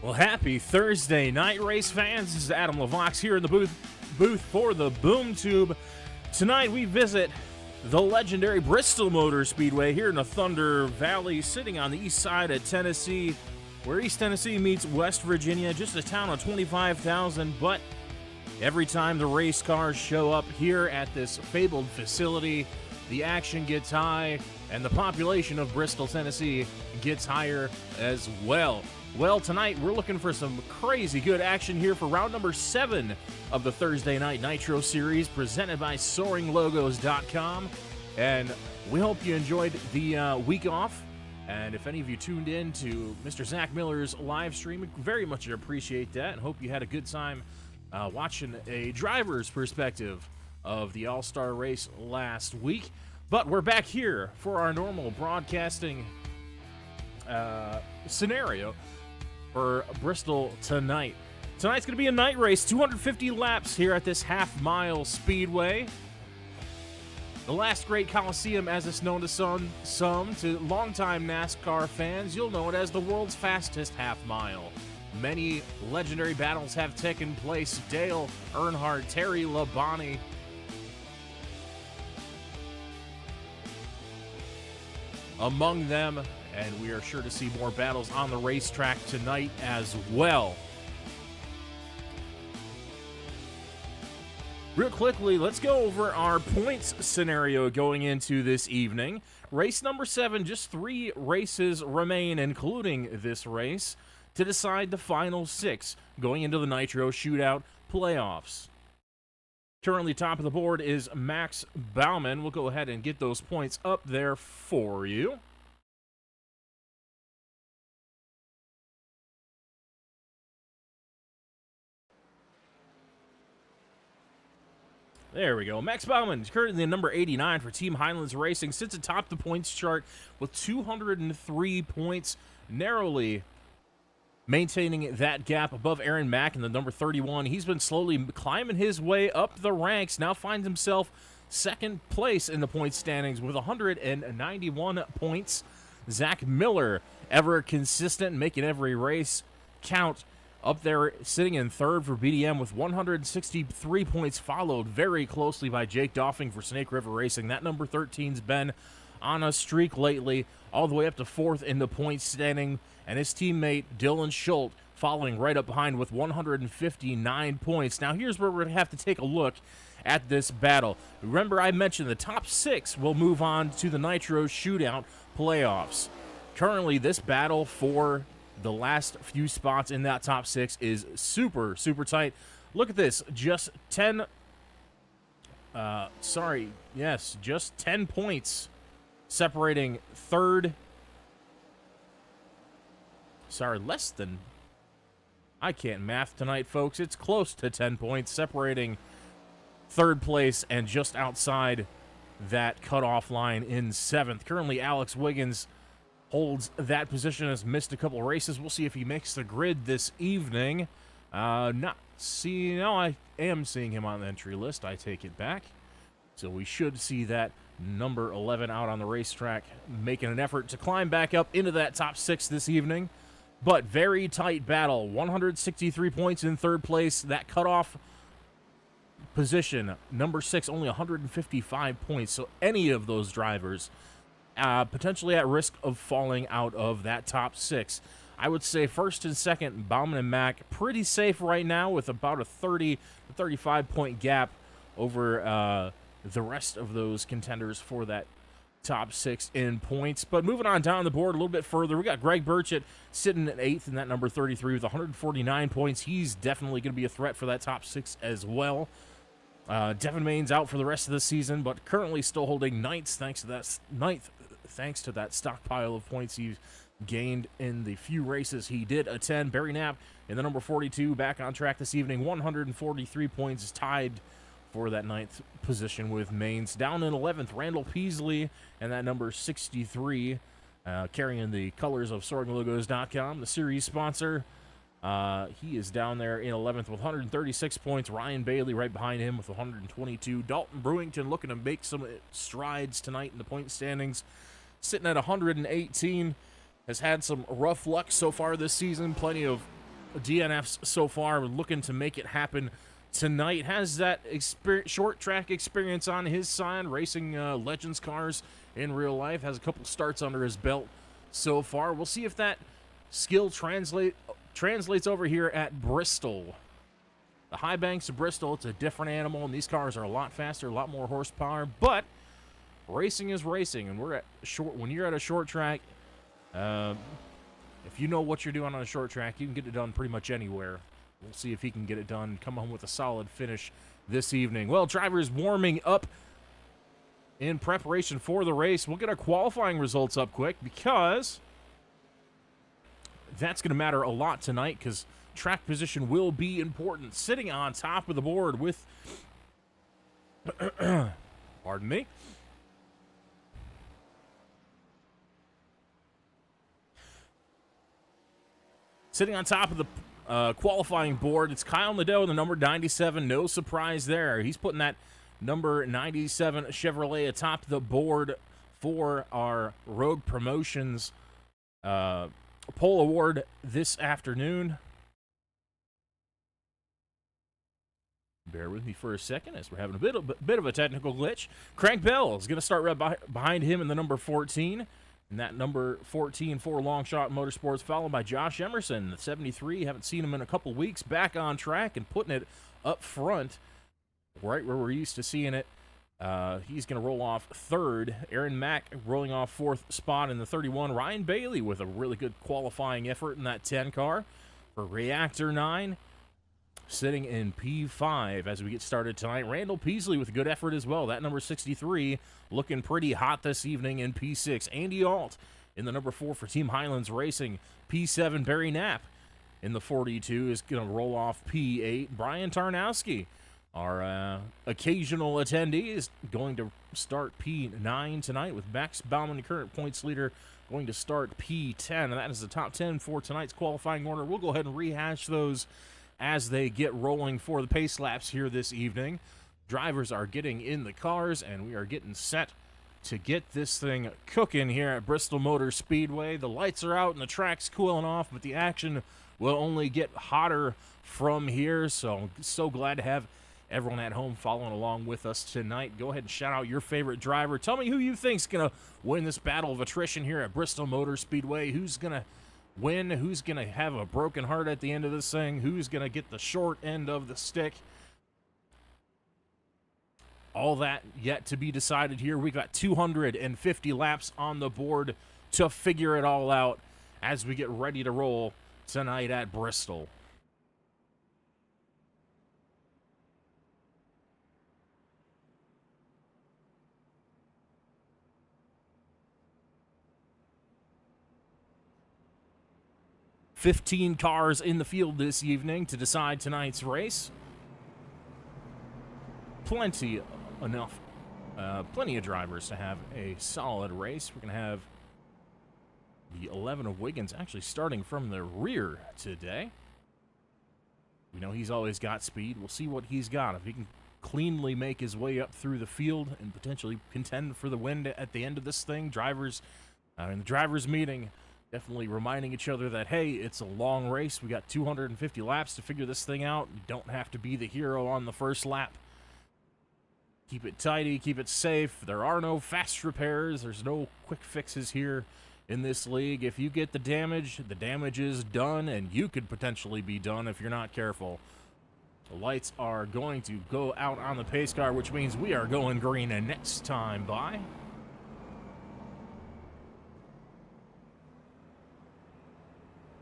Well, happy Thursday night, race fans. This is Adam LaVox here in the booth for the Boom Tube. Tonight we visit the legendary Bristol Motor Speedway here in the Thunder Valley, sitting on the east side of Tennessee, where East Tennessee meets West Virginia, just a town of 25,000. But every time the race cars show up here at this fabled facility, the action gets high, and the population of Bristol, Tennessee gets higher as well. Well, tonight we're looking for some crazy good action here for round number 7 of the Thursday Night Nitro Series, presented by SoaringLogos.com. And we hope you enjoyed the week off. And if any of you tuned in to Mr. Zach Miller's live stream, we very much appreciate that, and hope you had a good time watching a driver's perspective of the All-Star race last week. But we're back here for our normal broadcasting scenario for Bristol tonight. Tonight's going to be a night race, 250 laps here at this half-mile speedway. The last great Coliseum, as it's known to some, to longtime NASCAR fans, you'll know it as the world's fastest half-mile. Many legendary battles have taken place. Dale Earnhardt, Terry Labonte, among them, and we are sure to see more battles on the racetrack tonight as well. Real quickly, let's go over our points scenario going into this evening. Race number 7, just 3 races remain, including this race, to decide the final 6 going into the Nitro Shootout playoffs. Currently top of the board is Max Bauman. We'll go ahead and get those points up there for you. There we go. Max Bauman is currently the number 89 for Team Highlands Racing, sits atop the points chart with 203 points, narrowly maintaining that gap above Aaron Mack in the number 31. He's been slowly climbing his way up the ranks, now finds himself second place in the points standings with 191 points. Zach Miller, ever consistent, making every race count, up there sitting in third for BDM with 163 points, followed very closely by Jake Doffing for Snake River Racing. That number 13's been on a streak lately, all the way up to 4th in the points standing, and his teammate Dylan Schultz following right up behind with 159 points. Now here's where we're going to have to take a look at this battle. Remember, I mentioned the top 6 will move on to the Nitro Shootout playoffs. Currently, this battle for the last few spots in that top 6 is super, super tight. Look at this, just 10 points separating third. Less than. I can't math tonight, folks. It's close to 10 points separating third place and just outside that cutoff line in 7th. Currently, Alex Wiggins holds that position, has missed a couple races. We'll see if he makes the grid this evening. I am seeing him on the entry list. I take it back. So we should see that number 11 out on the racetrack making an effort to climb back up into that top 6 this evening. But very tight battle. 163 points in third place. That cutoff position, number 6, only 155 points. So any of those drivers potentially at risk of falling out of that top 6. I would say first and second, Bauman and Mack, pretty safe right now with about a 30 to 35 point gap over the rest of those contenders for that top 6 in points. But moving on down the board a little bit further, we got Greg Burchett sitting at 8th in that number 33 with 149 points. He's definitely going to be a threat for that top 6 as well. Devin Main's out for the rest of the season, but currently still holding 9th thanks to that stockpile of points he's gained in the few races he did attend. Barry Knapp in the number 42, back on track this evening, 143 points, tied for that 9th position with Maines. Down in 11th, Randall Peasley, and that number 63, carrying the colors of SoaringLogos.com, the series sponsor. He is down there in 11th with 136 points. Ryan Bailey right behind him with 122. Dalton Brewington looking to make some strides tonight in the point standings, sitting at 118. Has had some rough luck so far this season. Plenty of DNFs so far, looking to make it happen tonight. Has that short track experience on his side, racing Legends cars in real life. Has a couple starts under his belt so far. We'll see if that skill translates over here at Bristol. The high banks of Bristol, it's a different animal, and these cars are a lot faster, a lot more horsepower, but racing is racing, and when you're at a short track, if you know what you're doing on a short track, you can get it done pretty much anywhere. We'll see if he can get it done, come home with a solid finish this evening. Well, drivers warming up in preparation for the race. We'll get our qualifying results up quick because that's going to matter a lot tonight because track position will be important. Sitting on top of the board with, pardon me, sitting on top of the qualifying board, it's Kyle Nadeau, the number 97. No surprise there. He's putting that number 97 Chevrolet atop the board for our Rogue Promotions pole award this afternoon. Bear with me for a second as we're having a bit of a technical glitch. Craig Bell is going to start right behind him in the number 14. And that number 14 for Longshot Motorsports, followed by Josh Emerson, the 73. Haven't seen him in a couple weeks. Back on track and putting it up front, right where we're used to seeing it. He's going to roll off third. Aaron Mack rolling off fourth spot in the 31. Ryan Bailey with a really good qualifying effort in that 10 car for Reactor 9. Sitting in P5 as we get started tonight. Randall Peasley with a good effort as well. That number 63 looking pretty hot this evening in P6. Andy Alt in the number 4 for Team Highlands Racing. P7 Barry Knapp in the 42 is going to roll off P8. Brian Tarnowski, our occasional attendee, is going to start P9 tonight with Max Bauman, the current points leader, going to start P10. And that is the top 10 for tonight's qualifying order. We'll go ahead and rehash those as they get rolling for the pace laps here this evening. Drivers are getting in the cars, and we are getting set to get this thing cooking here at Bristol Motor Speedway. The lights are out and the track's cooling off, but the action will only get hotter from here, so glad to have everyone at home following along with us tonight. Go ahead and shout out your favorite driver. Tell me who you think's going to win this battle of attrition here at Bristol Motor Speedway. Who's going to win? Who's going to have a broken heart at the end of this thing? Who's going to get the short end of the stick? All that yet to be decided here. We got 250 laps on the board to figure it all out as we get ready to roll tonight at Bristol. $15 cars in the field this evening to decide tonight's race. Plenty of drivers to have a solid race. We're going to have the 11 of Wiggins actually starting from the rear today. We know he's always got speed. We'll see what he's got. If he can cleanly make his way up through the field and potentially contend for the win at the end of this thing. Drivers in the drivers' meeting definitely reminding each other that, hey, it's a long race. We got 250 laps to figure this thing out. You don't have to be the hero on the first lap. Keep it tidy, keep it safe. There are no fast repairs. There's no quick fixes here in this league. If you get the damage is done, and you could potentially be done if you're not careful. The lights are going to go out on the pace car, which means we are going green next time by.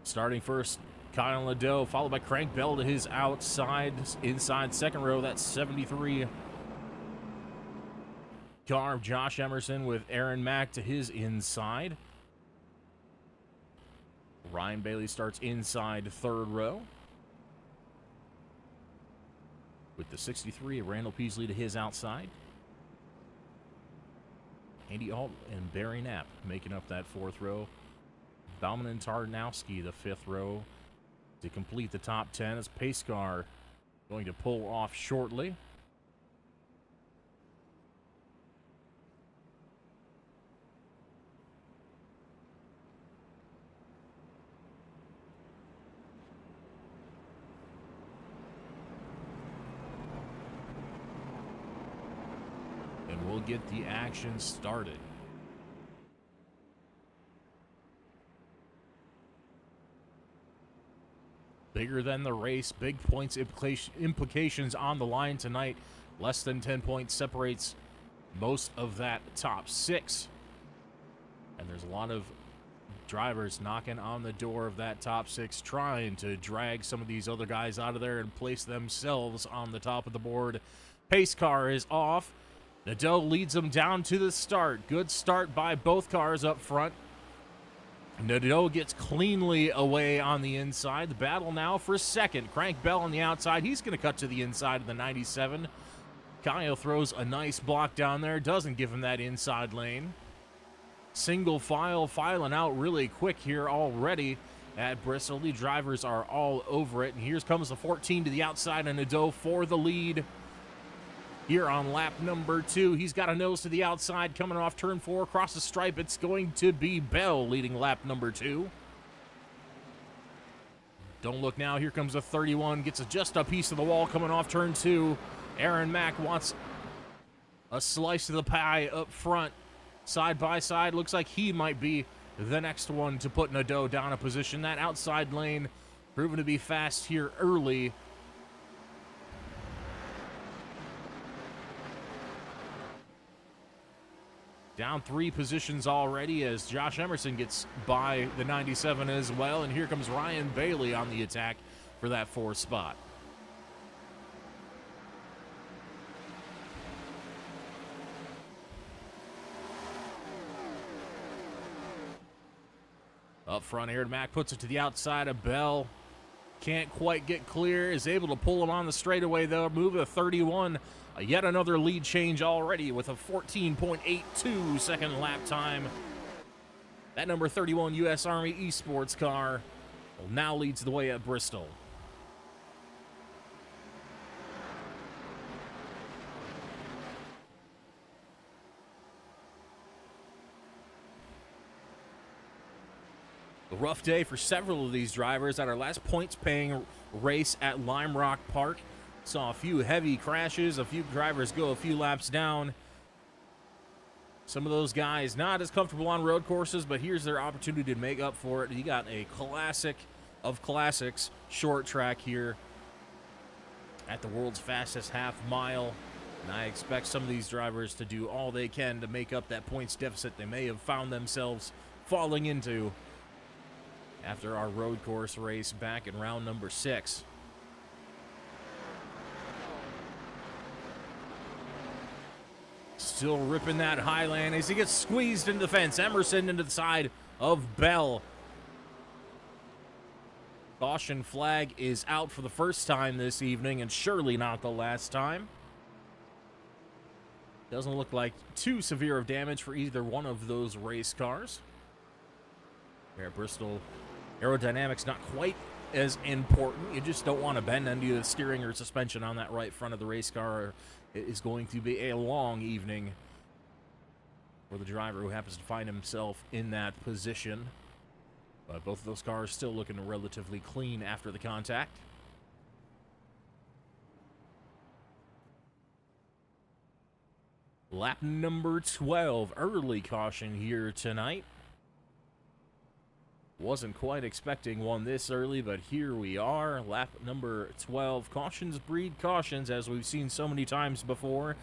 Starting first, Kyle Nadeau, followed by Crank Bell to his outside, inside second row. That's 73 car. Josh Emerson with Aaron Mack to his inside. Ryan Bailey starts inside third row with the 63, Randall Peasley to his outside. Andy Alt and Barry Knapp making up that fourth row. Bauman and Tarnowski, the fifth row, to complete the top 10 as pace car going to pull off shortly. will get the action started. Bigger than the race, big points implications on the line tonight. Less than 10 points separates most of that top 6. And there's a lot of drivers knocking on the door of that top 6, trying to drag some of these other guys out of there and place themselves on the top of the board. Pace car is off. Nadeau leads them down to the start. Good start by both cars up front. Nadeau gets cleanly away on the inside. The battle now for second. Crank Bell on the outside. He's going to cut to the inside of the 97. Kyle throws a nice block down there. Doesn't give him that inside lane. Single file, filing out really quick here already at Bristol. The drivers are all over it. And here comes the 14 to the outside, and Nadeau for the lead. Here on lap number 2, he's got a nose to the outside coming off turn 4 across the stripe. It's going to be Bell leading lap number 2. Don't look now. Here comes a 31. Gets just a piece of the wall coming off turn 2. Aaron Mack wants a slice of the pie up front. Side by side. Looks like he might be the next one to put Nadeau down a position. That outside lane proven to be fast here early. Down 3 positions already as Josh Emerson gets by the 97 as well. And here comes Ryan Bailey on the attack for that 4th spot. Up front, Aaron Mack puts it to the outside of Bell. Can't quite get clear. Is able to pull him on the straightaway, though. Move to 31. Yet another lead change already with a 14.82 second lap time. That number 31 U.S. Army Esports car now leads the way at Bristol. A rough day for several of these drivers at our last points-paying race at Lime Rock Park. Saw a few heavy crashes, a few drivers go a few laps down. Some of those guys not as comfortable on road courses, but here's their opportunity to make up for it. You got a classic of classics short track here at the world's fastest half mile. And I expect some of these drivers to do all they can to make up that points deficit they may have found themselves falling into after our road course race back in round number 6. Still ripping that highland as he gets squeezed into the fence. Emerson into the side of Bell. Caution flag is out for the first time this evening, and surely not the last time. Doesn't look like too severe of damage for either one of those race cars. Here at Bristol, aerodynamics not quite as important. You just don't want to bend any of the steering or suspension on that right front of the race car. It is going to be a long evening for the driver who happens to find himself in that position. But both of those cars still looking relatively clean after the contact. Lap number 12, early caution here tonight. Wasn't quite expecting one this early, but here we are. Lap number 12. Cautions breed cautions, as we've seen so many times before.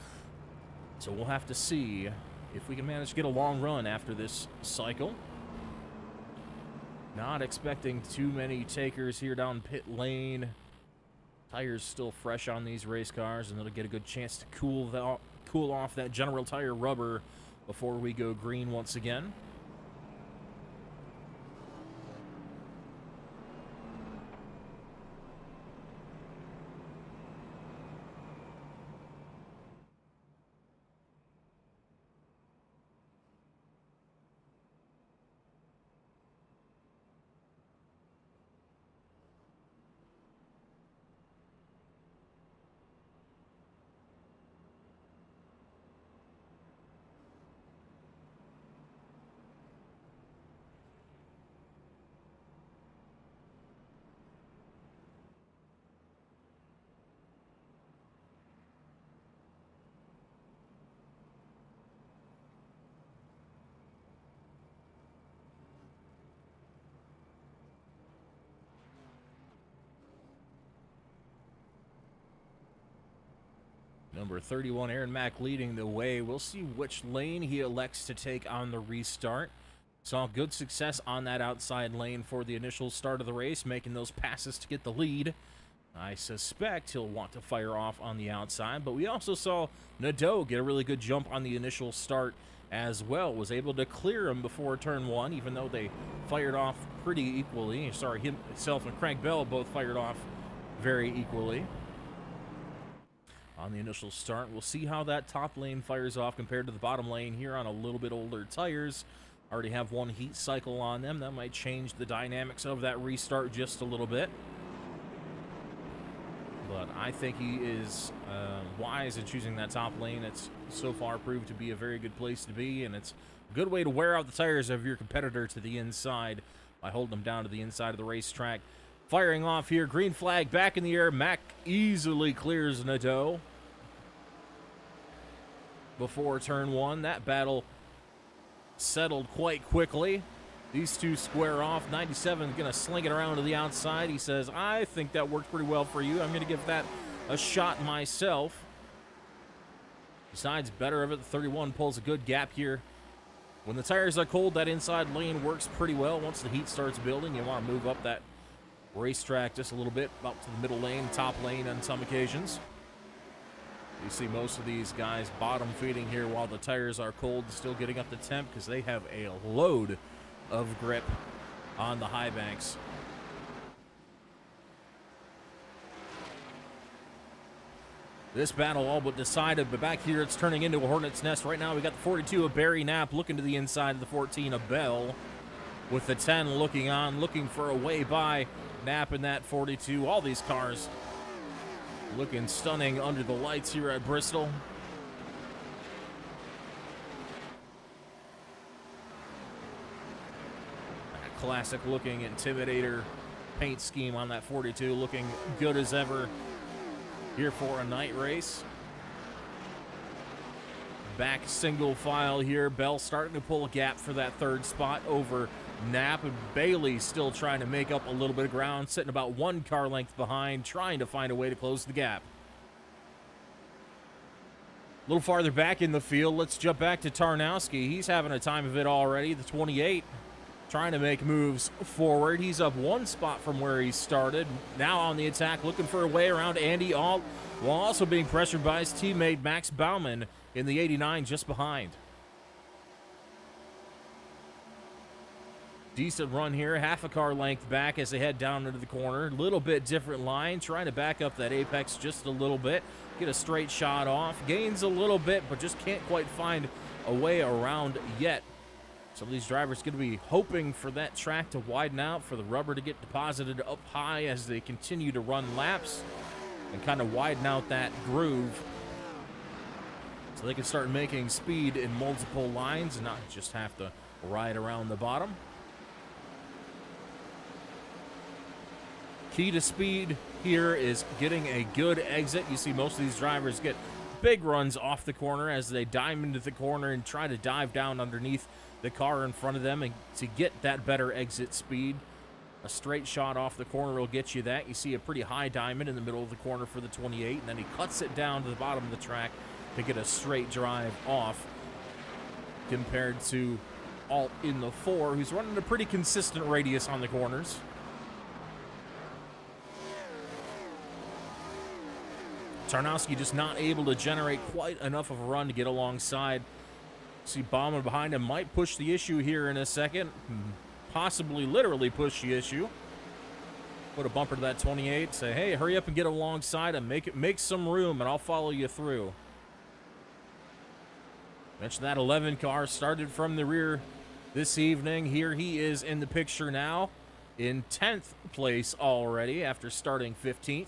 So we'll have to see if we can manage to get a long run after this cycle. Not expecting too many takers here down pit lane. Tires still fresh on these race cars, and it'll get a good chance to cool off that General Tire rubber before we go green once again. Number 31, Aaron Mack leading the way. We'll see which lane he elects to take on the restart. Saw good success on that outside lane for the initial start of the race, making those passes to get the lead. I suspect he'll want to fire off on the outside, but we also saw Nadeau get a really good jump on the initial start as well. Was able to clear him before turn one, even though they fired off pretty equally. Sorry, himself and Craig Bell both fired off very equally on the initial start. We'll see how that top lane fires off compared to the bottom lane here on a little bit older tires. Already have one heat cycle on them. That might change the dynamics of that restart just a little bit. But I think he is wise in choosing that top lane. It's so far proved to be a very good place to be, and it's a good way to wear out the tires of your competitor to the inside by holding them down to the inside of the racetrack. Firing off here, green flag back in the air. Mack easily clears Nadeau before turn one. That battle settled quite quickly. These two square off. 97 is going to sling it around to the outside. He says, I think that worked pretty well for you. I'm going to give that a shot myself. Besides, better of it, the 31 pulls a good gap here. When the tires are cold, that inside lane works pretty well. Once the heat starts building, you want to move up that racetrack just a little bit, up to the middle lane, top lane on some occasions. You see most of these guys bottom feeding here while the tires are cold, still getting up the temp because they have a load of grip on the high banks. This battle all but decided, but back here it's turning into a hornet's nest. Right now we got the 42 of Barry Knapp looking to the inside of the 14 of Bell, with the 10 looking on, looking for a way by Knapp in that 42. All these cars looking stunning under the lights here at Bristol. That classic looking Intimidator paint scheme on that 42 looking good as ever here for a night race. Back single file here. Bell starting to pull a gap for that third spot over Knapp, and Bailey still trying to make up a little bit of ground, sitting about one car length behind, trying to find a way to close the gap. A little farther back in the field, let's jump back to Tarnowski. He's having a time of it already. The 28 trying to make moves forward. He's up one spot from where he started. Now on the attack, looking for a way around Andy Alt, while also being pressured by his teammate Max Baumann in the 89 just behind. Decent run here, half a car length back as they head down into the corner. A little bit different line, trying to back up that apex just a little bit. Get a straight shot off. Gains a little bit, but just can't quite find a way around yet. Some of these drivers going to be hoping for that track to widen out, for the rubber to get deposited up high as they continue to run laps and kind of widen out that groove so they can start making speed in multiple lines and not just have to ride around the bottom. Key to speed here is getting a good exit. You see most of these drivers get big runs off the corner as they dive into the corner and try to dive down underneath the car in front of them and to get that better exit speed. A straight shot off the corner will get you that. You see a pretty high diamond in the middle of the corner for the 28, and then he cuts it down to the bottom of the track to get a straight drive off, compared to Alt in the 4, who's running a pretty consistent radius on the corners. Tarnowski just not able to generate quite enough of a run to get alongside. See Baumann behind him, might push the issue here in a second. Possibly literally push the issue. Put a bumper to that 28. Say, hey, hurry up and get alongside him. Make some room, and I'll follow you through. Mentioned that 11 car started from the rear this evening. Here he is in the picture now in 10th place already after starting 15th.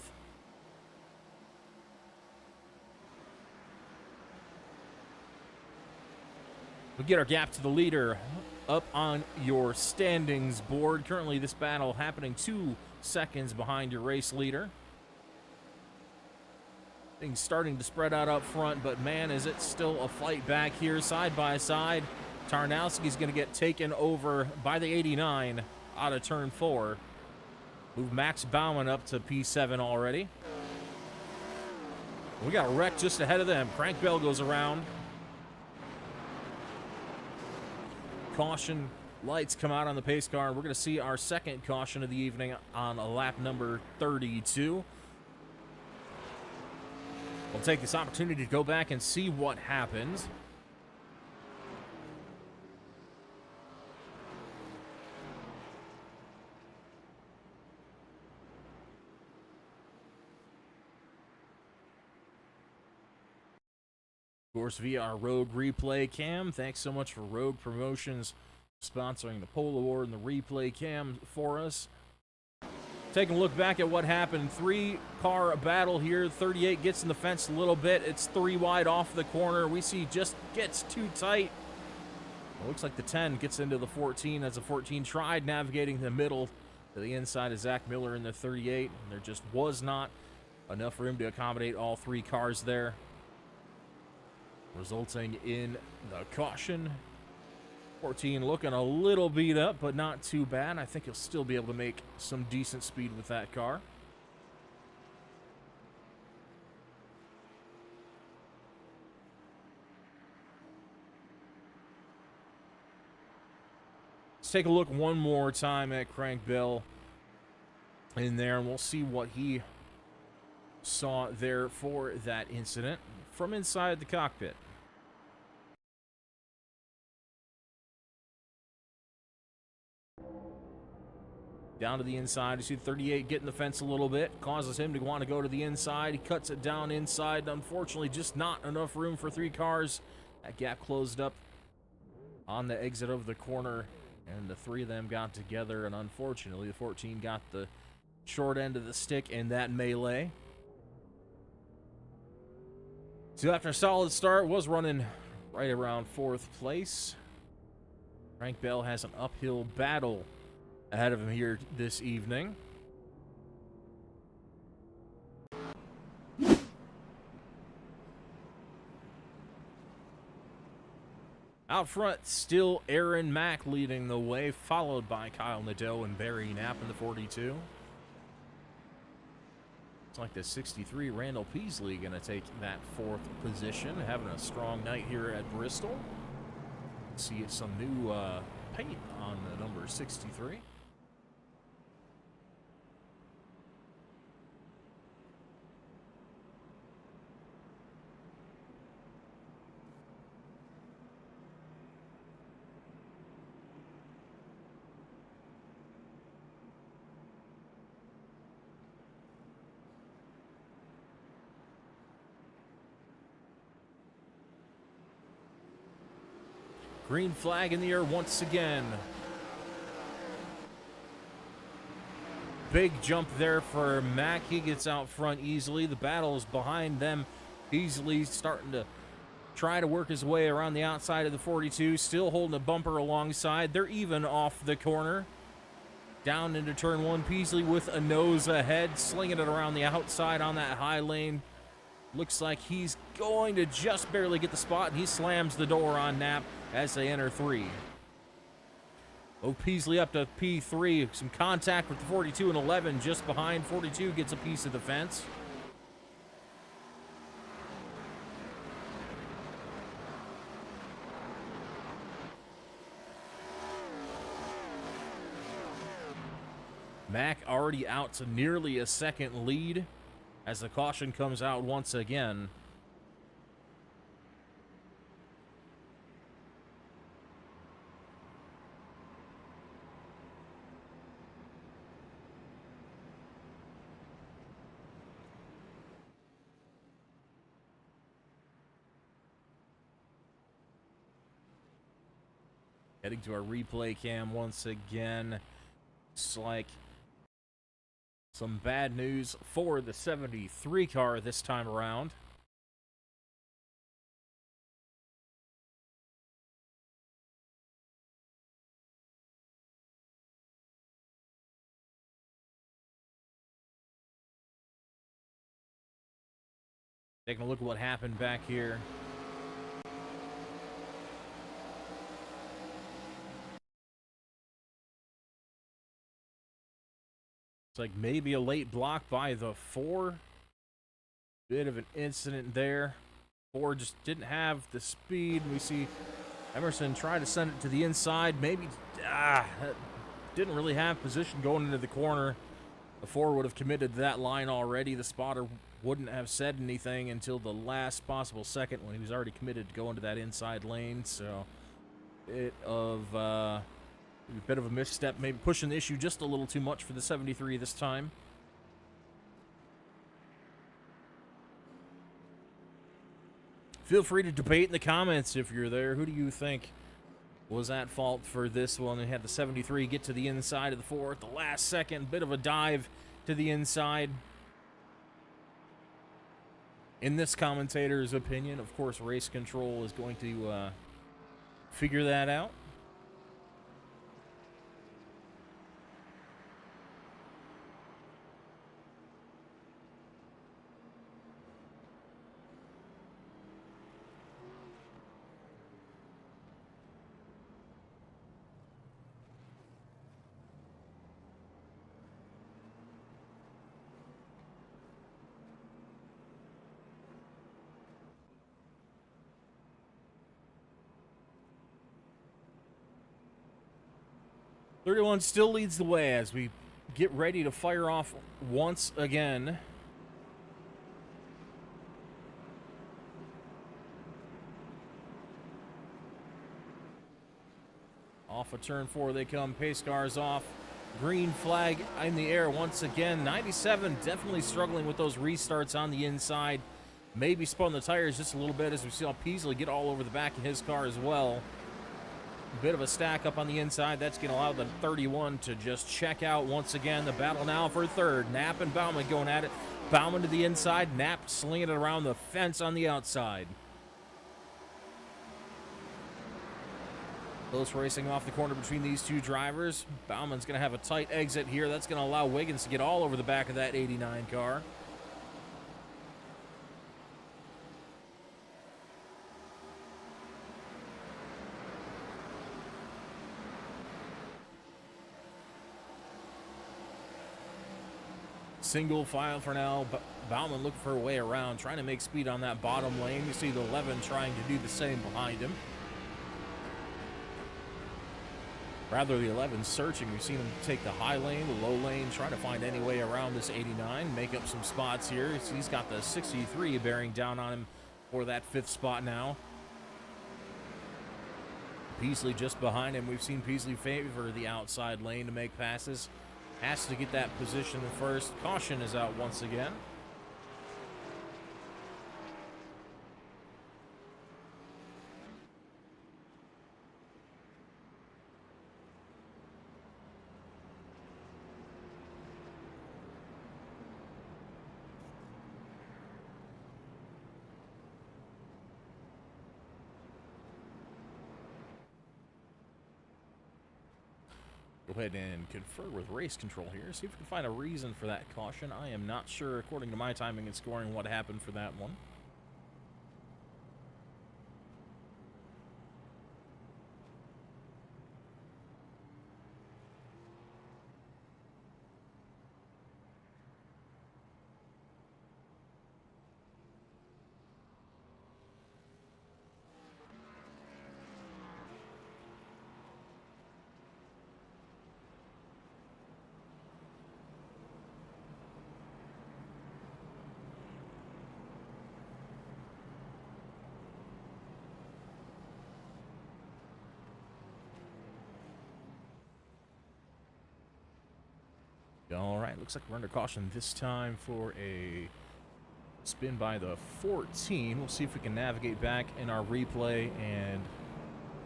We'll get our gap to the leader up on your standings board. Currently, this battle happening 2 seconds behind your race leader. Things starting to spread out up front, but man, is it still a fight back here side by side. Tarnowski's going to get taken over by the 89 out of turn 4. Move Max Baumann up to P7 already. We got a wreck just ahead of them. Crank Bell goes around. Caution lights come out on the pace car. We're going to see our second caution of the evening on lap number 32. We'll take this opportunity to go back and see what happens. Of course, via our Rogue Replay Cam. Thanks so much for Rogue Promotions sponsoring the Pole Award and the Replay Cam for us. Taking a look back at what happened. 3-car battle here. 38 gets in the fence a little bit. It's 3 wide off the corner. We see just gets too tight. It looks like the 10 gets into the 14 as the 14 tried navigating the middle to the inside of Zach Miller in the 38. And there just was not enough room to accommodate all 3 cars there, resulting in the caution. 14 looking a little beat up, but not too bad. I think he'll still be able to make some decent speed with that car. Let's take a look one more time at Crank Bell in there, and we'll see what he saw there for that incident from inside the cockpit. Down to the inside, you see 38 getting the fence a little bit, causes him to want to go to the inside. He cuts it down inside. Unfortunately, just not enough room for 3 cars. That gap closed up on the exit of the corner, and the 3 of them got together, and unfortunately, the 14 got the short end of the stick in that melee. So after a solid start, was running right around 4th place. Crank Bell has an uphill battle ahead of him here this evening. Out front, still Aaron Mack leading the way, followed by Kyle Nadeau and Barry Knapp in the 42. It's like the 63, Randall Peasley going to take that 4th position, having a strong night here at Bristol. See some new paint on the number 63. Green flag in the air once again. Big jump there for Mack. He gets out front easily. The battle is behind them. Easily starting to try to work his way around the outside of the 42. Still holding a bumper alongside. They're even off the corner. Down into turn 1. Peasley with a nose ahead. Slinging it around the outside on that high lane. Looks like he's going to just barely get the spot, and he slams the door on Knapp as they enter 3. Oh, Peasley up to P3. Some contact with the 42 and 11 just behind. 42 gets a piece of the fence. Mack already out to nearly a second lead as the caution comes out once again. Heading to our replay cam once again. Looks like some bad news for the 73 car this time around. Taking a look at what happened back here. It's like maybe a late block by the 4. Bit of an incident there. Ford just didn't have the speed. We see Emerson try to send it to the inside. Maybe didn't really have position going into the corner. The Ford would have committed to that line already. The spotter wouldn't have said anything until the last possible second when he was already committed to go into that inside lane. So, bit of a misstep, maybe pushing the issue just a little too much for the 73 this time. Feel free to debate in the comments if you're there. Who do you think was at fault for this one? They had the 73 get to the inside of the 4 at the last second. Bit of a dive to the inside. In this commentator's opinion, of course, race control is going to figure that out. '31 still leads the way as we get ready to fire off once again. Off of turn 4 they come. Pace cars off. Green flag in the air once again. 97 definitely struggling with those restarts on the inside. Maybe spun the tires just a little bit as we saw Peasley get all over the back of his car as well. Bit of a stack up on the inside. That's going to allow the 31 to just check out once again. The battle now for third. Knapp and Bauman going at it. Bauman to the inside. Knapp slinging it around the fence on the outside. Close racing off the corner between these two drivers. Bauman's going to have a tight exit here. That's going to allow Wiggins to get all over the back of that 89 car. Single file for now. Bauman looking for a way around, trying to make speed on that bottom lane. You see the 11 trying to do the same behind him. Rather, the 11 searching. We've seen him take the high lane, the low lane, trying to find any way around this 89, make up some spots here. He's got the 63 bearing down on him for that 5th spot now. Peasley just behind him. We've seen Peasley favor the outside lane to make passes. Has to get that position first. Caution is out once again. Go ahead and confer with race control here. See if we can find a reason for that caution. I am not sure, according to my timing and scoring, what happened for that one. All right, looks like we're under caution this time for a spin by the 14. We'll see if we can navigate back in our replay and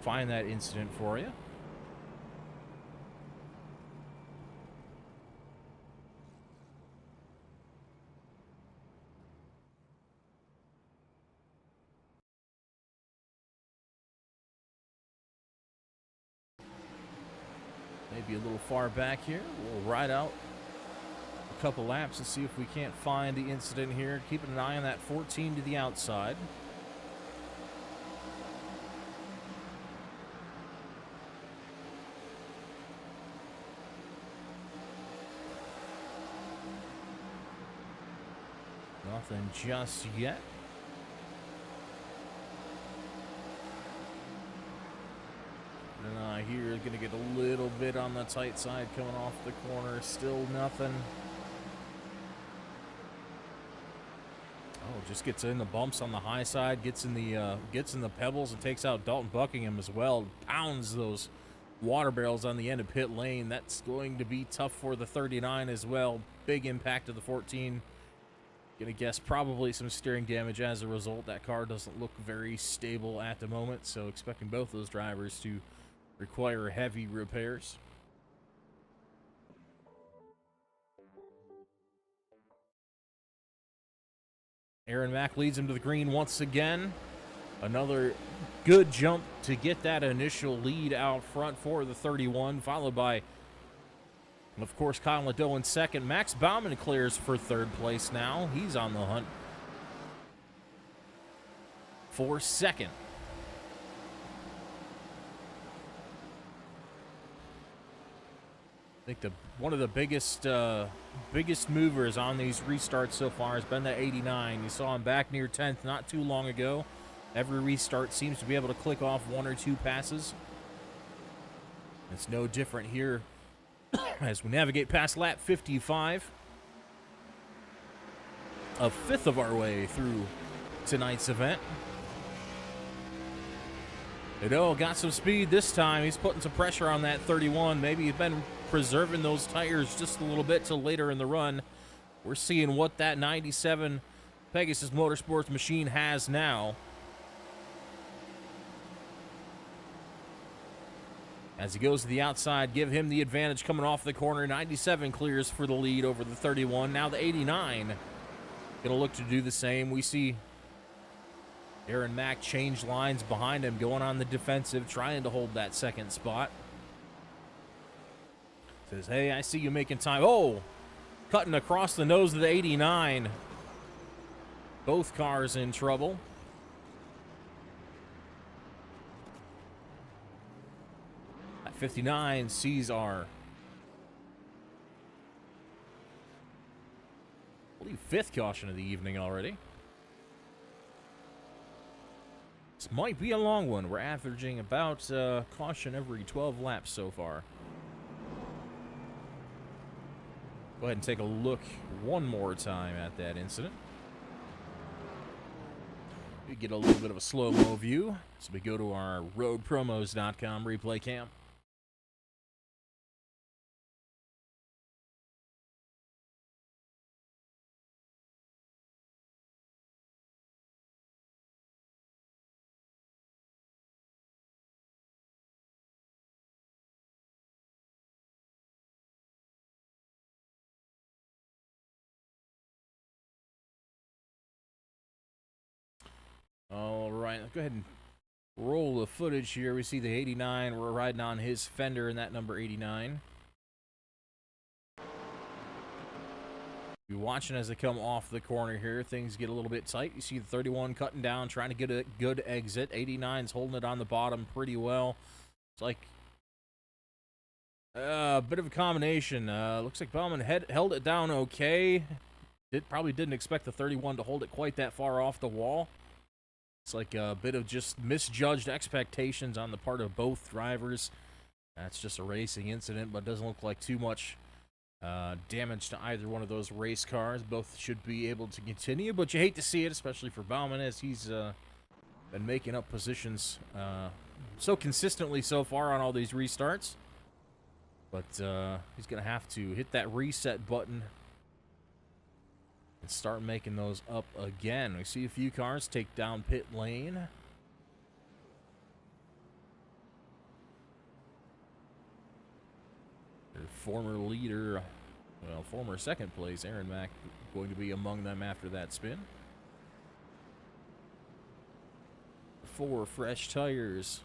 find that incident for you. Maybe a little far back here. We'll ride out a couple laps and see if we can't find the incident here. Keeping an eye on that 14 to the outside. Nothing just yet. And here is going to get a little bit on the tight side coming off the corner. Still nothing. Oh, just gets in the bumps on the high side, gets in the pebbles, and takes out Dalton Buckingham as well. Pounds those water barrels on the end of pit lane. That's going to be tough for the 39 as well. Big impact to the 14. Gonna guess probably some steering damage as a result. That car doesn't look very stable at the moment, so expecting both those drivers to require heavy repairs. Aaron Mack leads him to the green once again. Another good jump to get that initial lead out front for the 31, followed by, of course, Kyle Nadeau in second. Max Baumann clears for third place now. He's on the hunt for second. I think one of the biggest movers on these restarts so far has been the 89. You saw him back near 10th not too long ago. Every restart seems to be able to click off one or two passes. It's no different here as we navigate past lap 55. A fifth of our way through tonight's event. Nadeau got some speed this time. He's putting some pressure on that 31. Maybe he's been preserving those tires just a little bit till later in the run. We're seeing what that 97 Pegasus Motorsports machine has now. As he goes to the outside, give him the advantage coming off the corner. 97 clears for the lead over the 31. Now the 89 going to look to do the same. We see Aaron Mack change lines behind him, going on the defensive, trying to hold that second spot. Says, hey, I see you making time. Oh, cutting across the nose of the 89. Both cars in trouble. At 59 sees our, I believe, fifth caution of the evening already. This might be a long one. We're averaging about caution every 12 laps so far. Go ahead and take a look one more time at that incident. We get a little bit of a slow-mo view. So we go to our roadpromos.com replay cam. All right, let's go ahead and roll the footage here. We see the 89. We're riding on his fender in that number 89. You're watching as they come off the corner here. Things get a little bit tight. You see the 31 cutting down, trying to get a good exit. 89's holding it on the bottom pretty well. It's like a bit of a combination. Looks like Baumann held it down okay. Probably didn't expect the 31 to hold it quite that far off the wall. It's like a bit of just misjudged expectations on the part of both drivers. That's just a racing incident, but doesn't look like too much damage to either one of those race cars. Both should be able to continue, but you hate to see it, especially for Baumann, as he's been making up positions so consistently so far on all these restarts. But he's going to have to hit that reset button and start making those up again. We see a few cars take down pit lane. Their former leader, well, former second place, Aaron Mack, going to be among them after that spin. 4 fresh tires.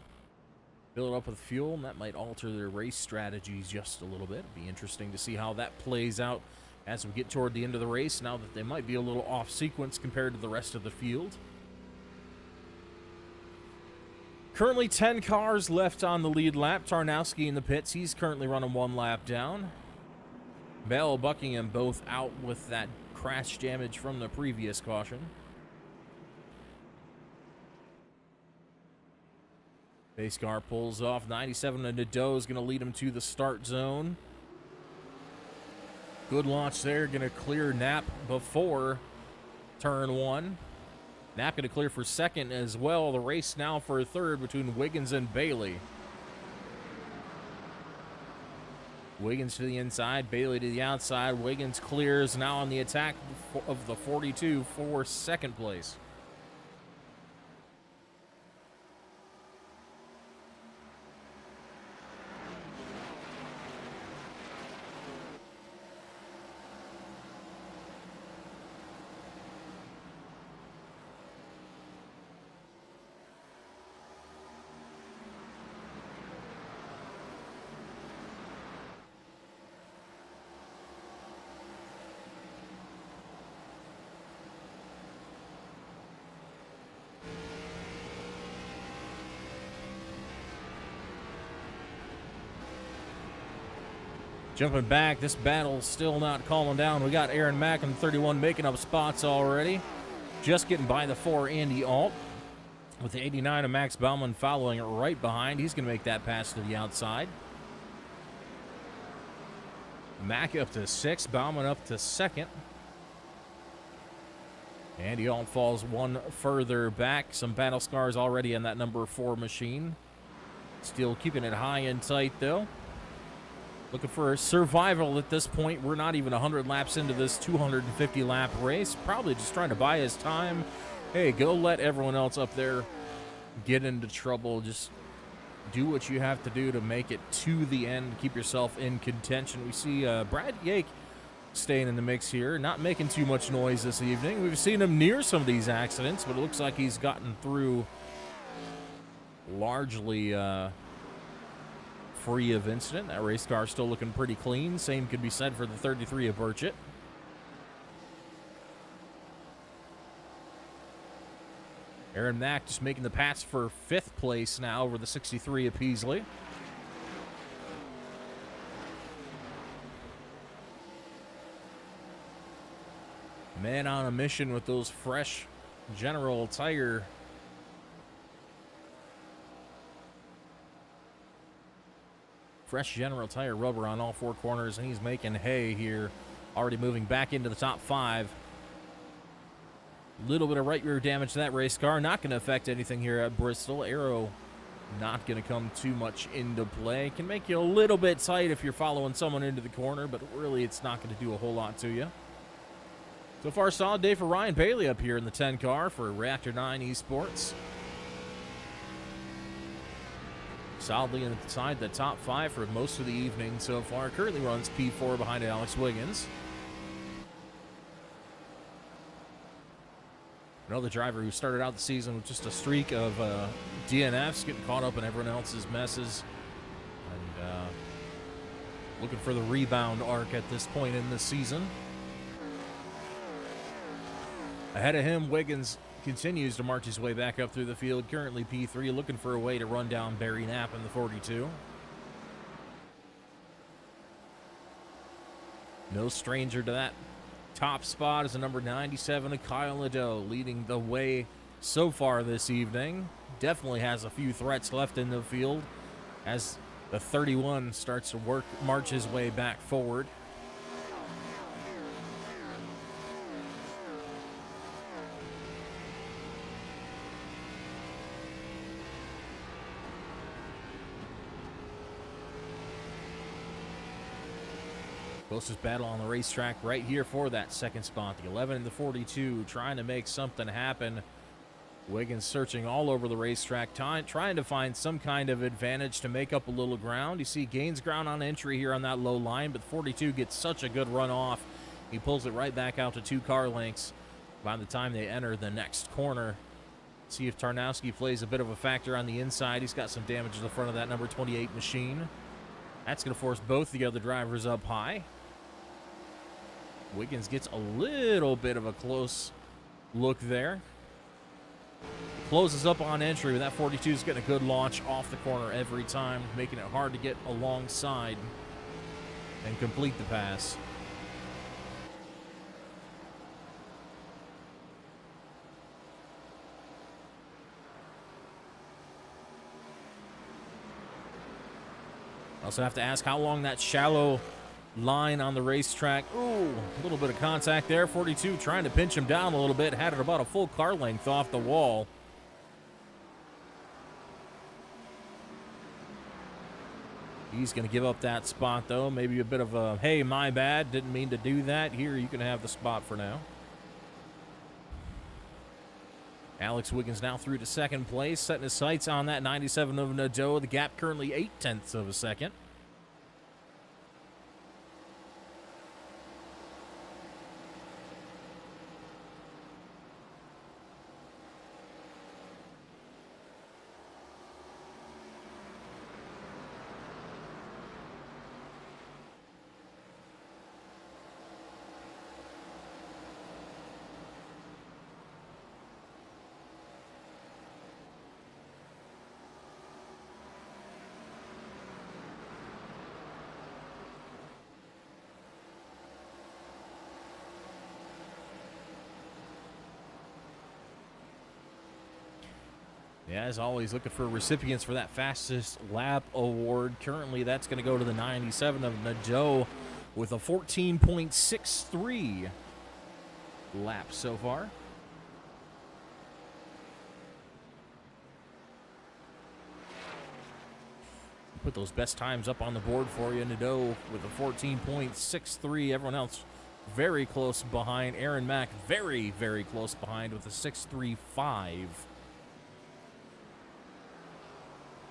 Fill it up with fuel, and that might alter their race strategies just a little bit. It'd be interesting to see how that plays out as we get toward the end of the race, now that they might be a little off sequence compared to the rest of the field. Currently 10 cars left on the lead lap. Tarnowski in the pits. He's currently running 1 lap down. Bell, Buckingham both out with that crash damage from the previous caution. Pace car pulls off. 97 and Nadeau is going to lead him to the start zone. Good launch there. Going to clear Knapp before turn 1. Knapp going to clear for second as well. The race now for third between Wiggins and Bailey. Wiggins to the inside, Bailey to the outside. Wiggins clears now on the attack of the 42 for second place. Jumping back, this battle's still not calling down. We got Aaron Mack in 31 making up spots already. Just getting by the 4, Andy Alt. With the 89 of Max Baumann following right behind. He's going to make that pass to the outside. Mack up to 6, Baumann up to second. Andy Alt falls one further back. Some battle scars already on that number 4 machine. Still keeping it high and tight, though. Looking for survival at this point. We're not even 100 laps into this 250-lap race. Probably just trying to buy his time. Hey, go let everyone else up there get into trouble. Just do what you have to do to make it to the end. Keep yourself in contention. We see Brad Yake staying in the mix here. Not making too much noise this evening. We've seen him near some of these accidents, but it looks like he's gotten through largely free of incident. That race car still looking pretty clean. Same could be said for the 33 of Burchett. Aaron Mack just making the pass for 5th place now over the 63 of Peasley. Man on a mission with those fresh General Tire rubber on all 4 corners, and he's making hay here. Already moving back into the top 5. Little bit of right rear damage to that race car. Not going to affect anything here at Bristol. Aero not going to come too much into play. Can make you a little bit tight if you're following someone into the corner, but really it's not going to do a whole lot to you. So far, solid day for Ryan Bailey up here in the 10 car for Reactor 9 Esports. Solidly inside the top 5 for most of the evening so far. Currently runs P4 behind Alex Wiggins. Another driver who started out the season with just a streak of DNFs, getting caught up in everyone else's messes. And looking for the rebound arc at this point in the season. Ahead of him, Wiggins continues to march his way back up through the field. Currently P3, looking for a way to run down Barry Knapp in the 42. No stranger to that top spot is the number 97 of Kyle Nadeau, leading the way so far this evening. Definitely has a few threats left in the field as the 31 starts to march his way back forward. Closest battle on the racetrack right here for that second spot. The 11 and the 42 trying to make something happen. Wiggins searching all over the racetrack, trying to find some kind of advantage to make up a little ground. You see gains ground on entry here on that low line, but the 42 gets such a good run off. He pulls it right back out to 2 car lengths by the time they enter the next corner. See if Tarnowski plays a bit of a factor on the inside. He's got some damage to the front of that number 28 machine. That's going to force both the other drivers up high. Wiggins gets a little bit of a close look there. Closes up on entry, but that 42 is getting a good launch off the corner every time, making it hard to get alongside and complete the pass. Also have to ask how long that shallow line on the racetrack. Ooh, a little bit of contact there. 42 trying to pinch him down a little bit. Had it about a full car length off the wall. He's going to give up that spot, though. Maybe a bit of a, hey, my bad. Didn't mean to do that. Here, you can have the spot for now. Alex Wiggins now through to second place, setting his sights on that 97 of Nadeau. The gap currently 0.8 of a second. Yeah, as always, looking for recipients for that fastest lap award. Currently, that's going to go to the 97 of Nadeau with a 14.63 lap so far. Put those best times up on the board for you. Nadeau with a 14.63. Everyone else very close behind. Aaron Mack very, very close behind with a 6.35.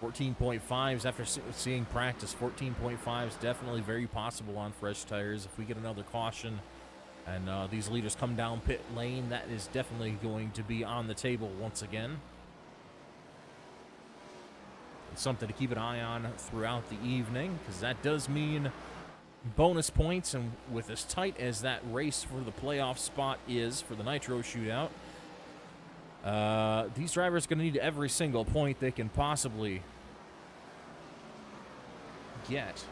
14.5s after seeing practice. 14.5 is definitely very possible on fresh tires. If we get another caution and these leaders come down pit lane, that is definitely going to be on the table once again. It's something to keep an eye on throughout the evening, because that does mean bonus points. And with as tight as that race for the playoff spot is for the Nitro shootout, these drivers are going to need every single point they can possibly get.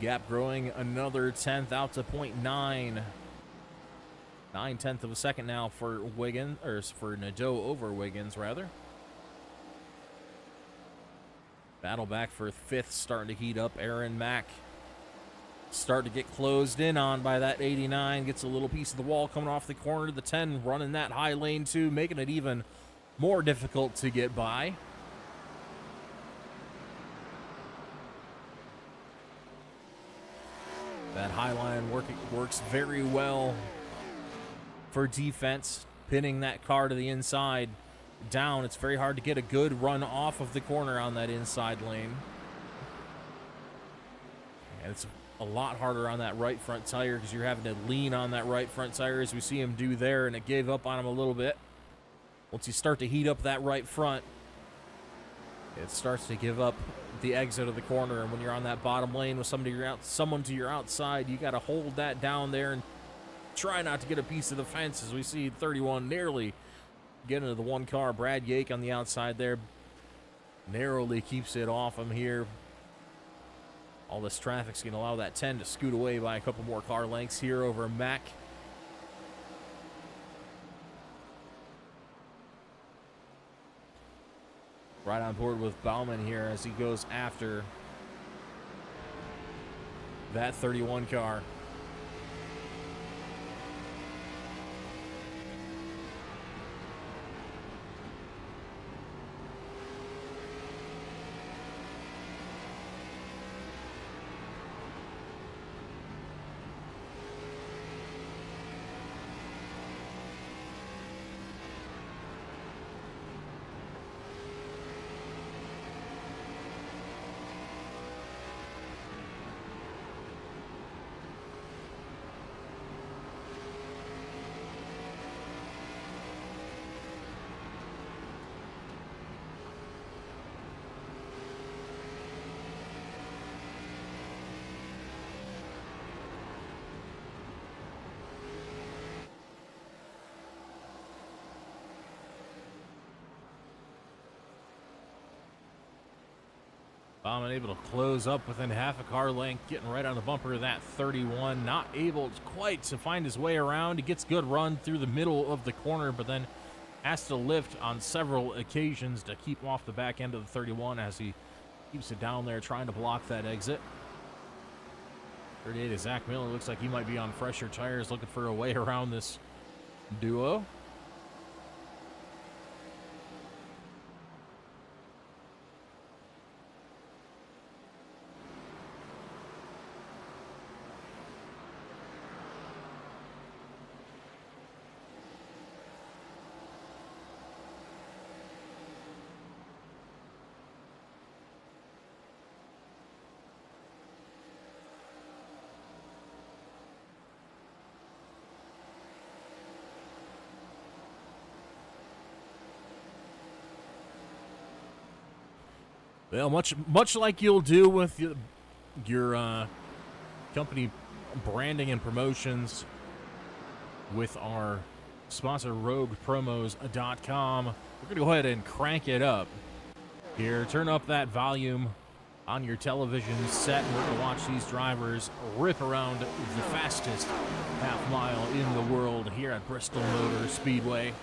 Gap growing another 10th out to 0.9. 9/10 of a second now for Wiggins, or for Nadeau over Wiggins, rather. Battle back for 5th, starting to heat up. Aaron Mack starting to get closed in on by that 89. Gets a little piece of the wall coming off the corner. The 10 running that high lane too, making it even more difficult to get by. That high line works very well for defense, pinning that car to the inside down. It's very hard to get a good run off of the corner on that inside lane. And it's a lot harder on that right front tire because you're having to lean on that right front tire, as we see him do there, and it gave up on him a little bit. Once you start to heat up that right front, it starts to give up the exit of the corner, and when you're on that bottom lane with someone to your outside, you got to hold that down there and try not to get a piece of the fence, as we see 31 nearly get into the one car. Brad Yake on the outside there narrowly keeps it off him here. All this traffic's going to allow that 10 to scoot away by a couple more car lengths here over Mack. Right on board with Bauman here as he goes after that 31 car. Bauman able to close up within half a car length, getting right on the bumper of that 31. Not able quite to find his way around. He gets good run through the middle of the corner, but then has to lift on several occasions to keep off the back end of the 31 as he keeps it down there trying to block that exit. 38 is Zach Miller. Looks like he might be on fresher tires looking for a way around this duo. Well, much like you'll do with your company branding and promotions with our sponsor, RoguePromos.com, we're going to go ahead and crank it up. Here, turn up that volume on your television set, and we're going to watch these drivers rip around the fastest half mile in the world here at Bristol Motor Speedway.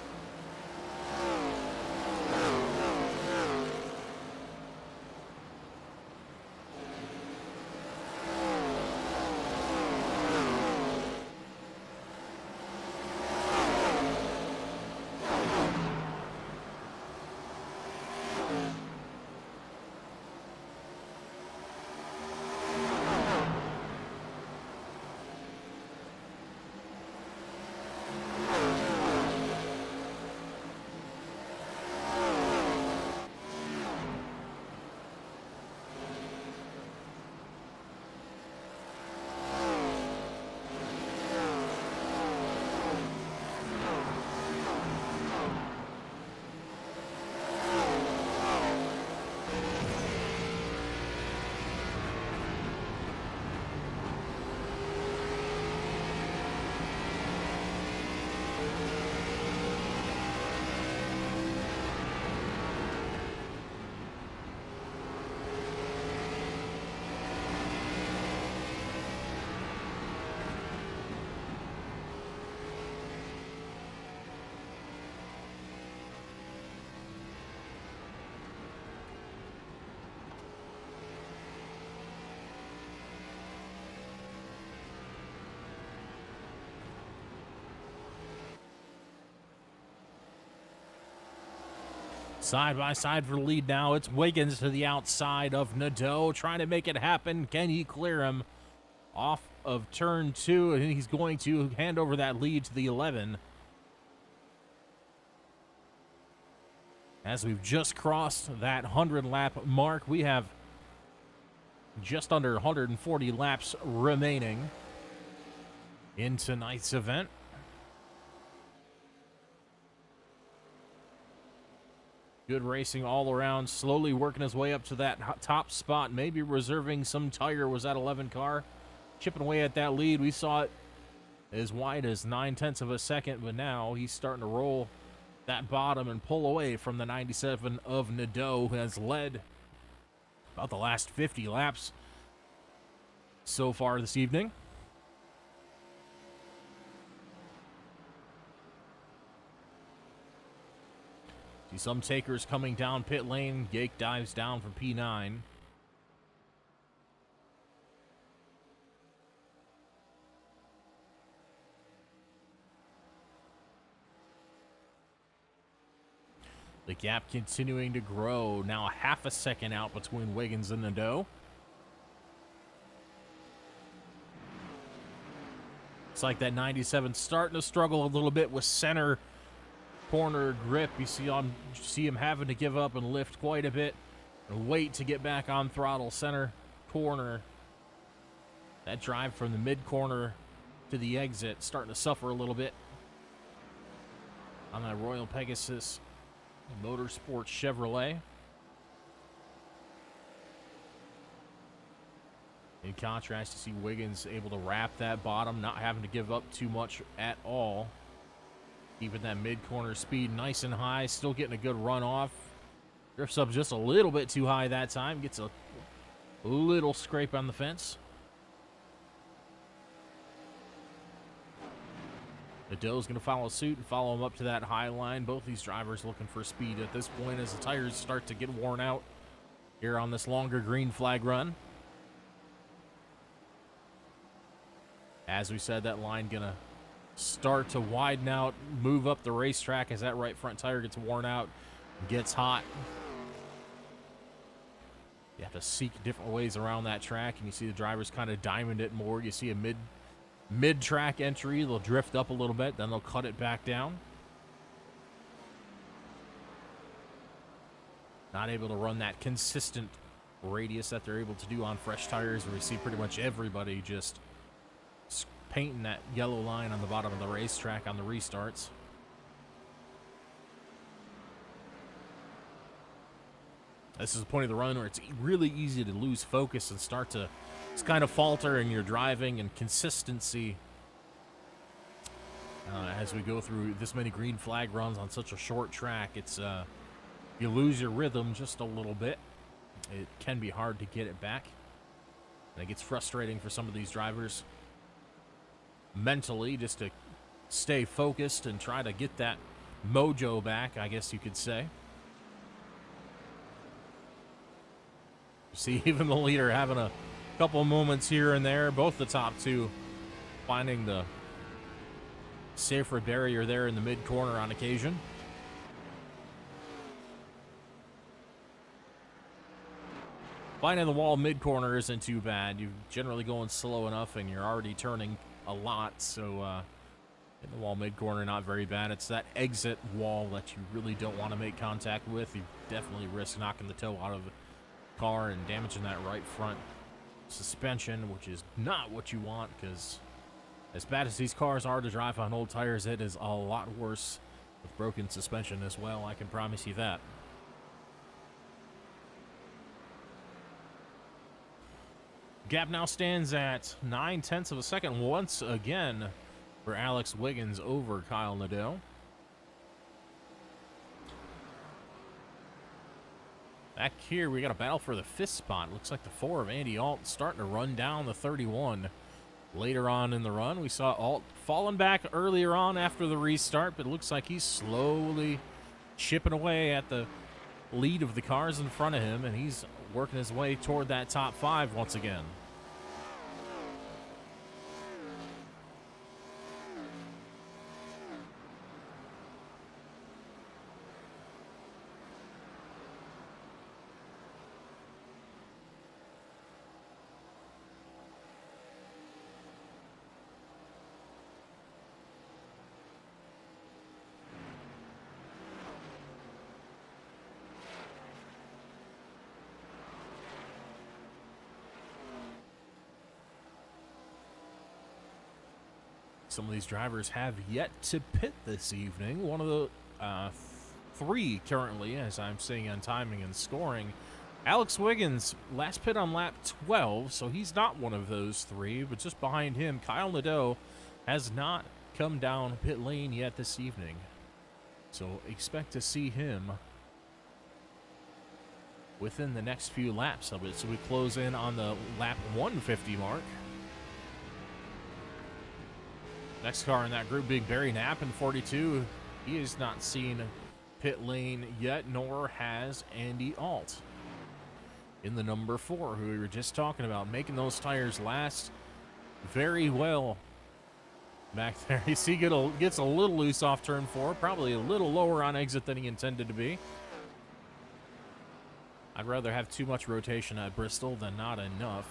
Side by side for the lead now. It's Wiggins to the outside of Nadeau, trying to make it happen. Can he clear him off of turn 2? And he's going to hand over that lead to the 11. As we've just crossed that 100-lap mark, we have just under 140 laps remaining in tonight's event. Good racing all around, slowly working his way up to that top spot, maybe reserving some tire. Was that 11 car chipping away at that lead? We saw it as wide as 9/10 of a second, but now he's starting to roll that bottom and pull away from the 97 of Nadeau, who has led about the last 50 laps so far this evening. See some takers coming down pit lane. Gake dives down from P9. The gap continuing to grow. Now a half a second out between Wiggins and Nadeau. It's like that 97 starting to struggle a little bit with center corner grip. You see him having to give up and lift quite a bit and wait to get back on throttle. Center corner. That drive from the mid corner to the exit starting to suffer a little bit on that Royal Pegasus Motorsports Chevrolet. In contrast, you see Wiggins able to wrap that bottom, not having to give up too much at all. Keeping that mid-corner speed nice and high, still getting a good run off. Drifts up just a little bit too high that time, gets a little scrape on the fence. Nadeau's going to follow suit and follow him up to that high line. Both these drivers looking for speed at this point as the tires start to get worn out here on this longer green flag run. As we said, that line going to start to widen out, move up the racetrack as that right front tire gets worn out, gets hot. You have to seek different ways around that track, and you see the drivers kind of diamond it more. You see a mid-track entry. They'll drift up a little bit, then they'll cut it back down. Not able to run that consistent radius that they're able to do on fresh tires, where we see pretty much everybody just painting that yellow line on the bottom of the racetrack on the restarts. This is the point of the run where it's really easy to lose focus and start to kind of falter in your driving and consistency as we go through this many green flag runs on such a short track. It's you lose your rhythm just a little bit. It can be hard to get it back, and it gets frustrating for some of these drivers mentally just to stay focused and try to get that mojo back, I guess you could say. See, even the leader having a couple moments here and there. Both the top two finding the safer barrier there in the mid-corner on occasion. Finding the wall mid-corner isn't too bad. You're generally going slow enough, and you're already turning a lot, so in the wall mid-corner, not very bad. It's that exit wall that you really don't want to make contact with. You definitely risk knocking the toe out of the car and damaging that right front suspension, which is not what you want, because as bad as these cars are to drive on old tires, it is a lot worse with broken suspension as well. I can promise you that. Gap now stands at 9/10 of a second once again for Alex Wiggins over Kyle Nadeau. Back here, we got a battle for the 5th spot. Looks like the 4 of Andy Alt starting to run down the 31. Later on in the run, we saw Alt falling back earlier on after the restart, but it looks like he's slowly chipping away at the lead of the cars in front of him, and he's working his way toward that top 5 once again. Some of these drivers have yet to pit this evening. One of the 3 currently, as I'm seeing on timing and scoring. Alex Wiggins, last pit on lap 12, so he's not one of those 3, but just behind him, Kyle Nadeau has not come down pit lane yet this evening. So expect to see him within the next few laps of it. So we close in on the lap 150 mark. Next car in that group being Barry Knapp in 42. He has not seen pit lane yet, nor has Andy Alt in the number 4, who we were just talking about, making those tires last very well back there. You see, gets a little loose off turn 4, probably a little lower on exit than he intended to be. I'd rather have too much rotation at Bristol than not enough.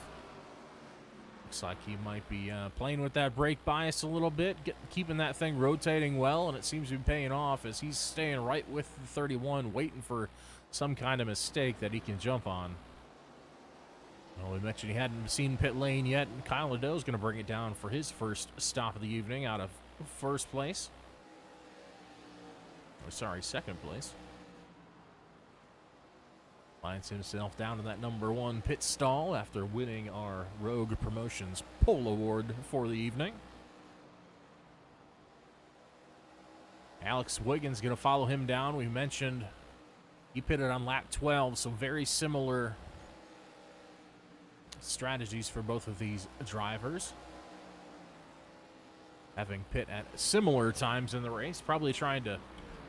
Looks like he might be playing with that brake bias a little bit, keeping that thing rotating well, and it seems to be paying off as he's staying right with the 31, waiting for some kind of mistake that he can jump on. Well, we mentioned he hadn't seen pit lane yet, and Kyle Nadeau's going to bring it down for his first stop of the evening out of first place. Oh, sorry, second place. Finds himself down to that number 1 pit stall after winning our Rogue Promotions pole award for the evening. Alex Wiggins going to follow him down. We mentioned he pitted on lap 12, so very similar strategies for both of these drivers. having pit at similar times in the race, probably trying to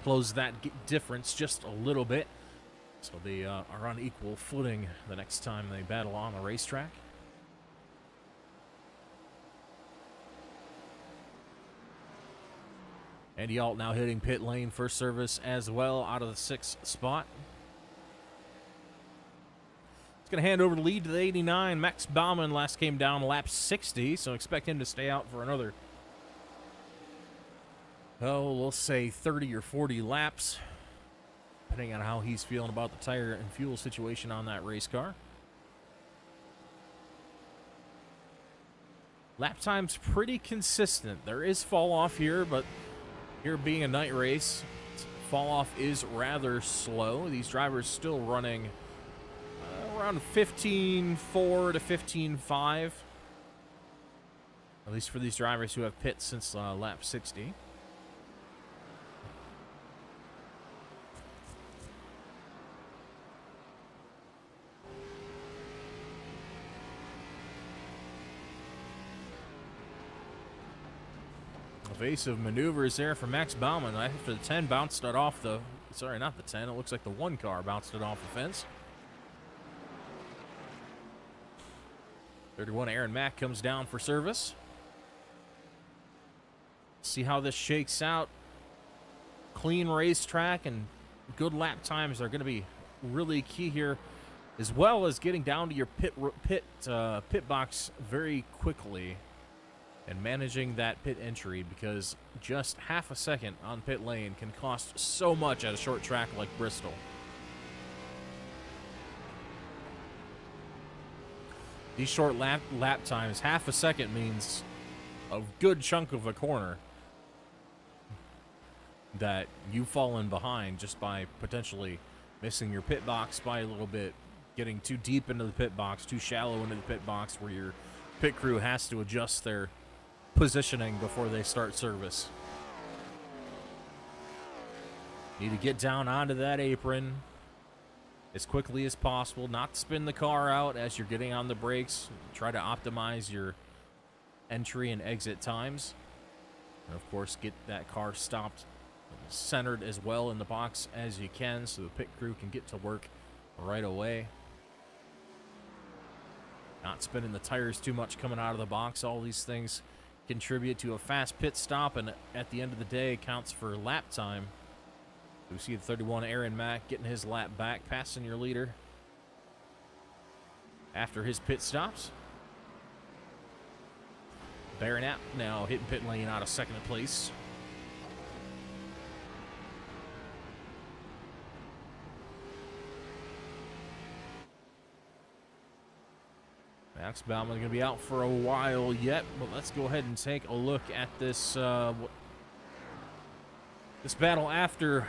close that difference just a little bit so they are on equal footing the next time they battle on the racetrack. Andy Alt now hitting pit lane for service as well out of the 6th spot. It's going to hand over the lead to the 89. Max Baumann last came down lap 60, so expect him to stay out for another, oh, we'll say 30 or 40 laps, depending on how he's feeling about the tire and fuel situation on that race car. Lap time's pretty consistent. There is fall off here, but here being a night race, fall off is rather slow. These drivers still running around 15.4 to 15.5. At least for these drivers who have pit since lap 60. Evasive maneuvers there for Max Baumann. After the 10 bounced it off the... Sorry, not the 10. It looks like the 1 car bounced it off the fence. 31 Aaron Mack comes down for service. See how this shakes out. Clean racetrack and good lap times are going to be really key here, as well as getting down to your pit box very quickly and managing that pit entry, because just half a second on pit lane can cost so much at a short track like Bristol. These short lap times, half a second means a good chunk of a corner that you've fallen behind just by potentially missing your pit box by a little bit, getting too deep into the pit box, too shallow into the pit box where your pit crew has to adjust their positioning before they start service. Need to get down onto that apron as quickly as possible, not spin the car out as you're getting on the brakes. Try to optimize your entry and exit times. And of course, get that car stopped centered as well in the box as you can so the pit crew can get to work right away. Not spinning the tires too much coming out of the box. All these things contribute to a fast pit stop, and at the end of the day counts for lap time. We see the 31 Aaron Mack getting his lap back, passing your leader after his pit stops. Barron now hitting pit lane out of 2nd place. Max Baumann going to be out for a while yet, but let's go ahead and take a look at this this battle after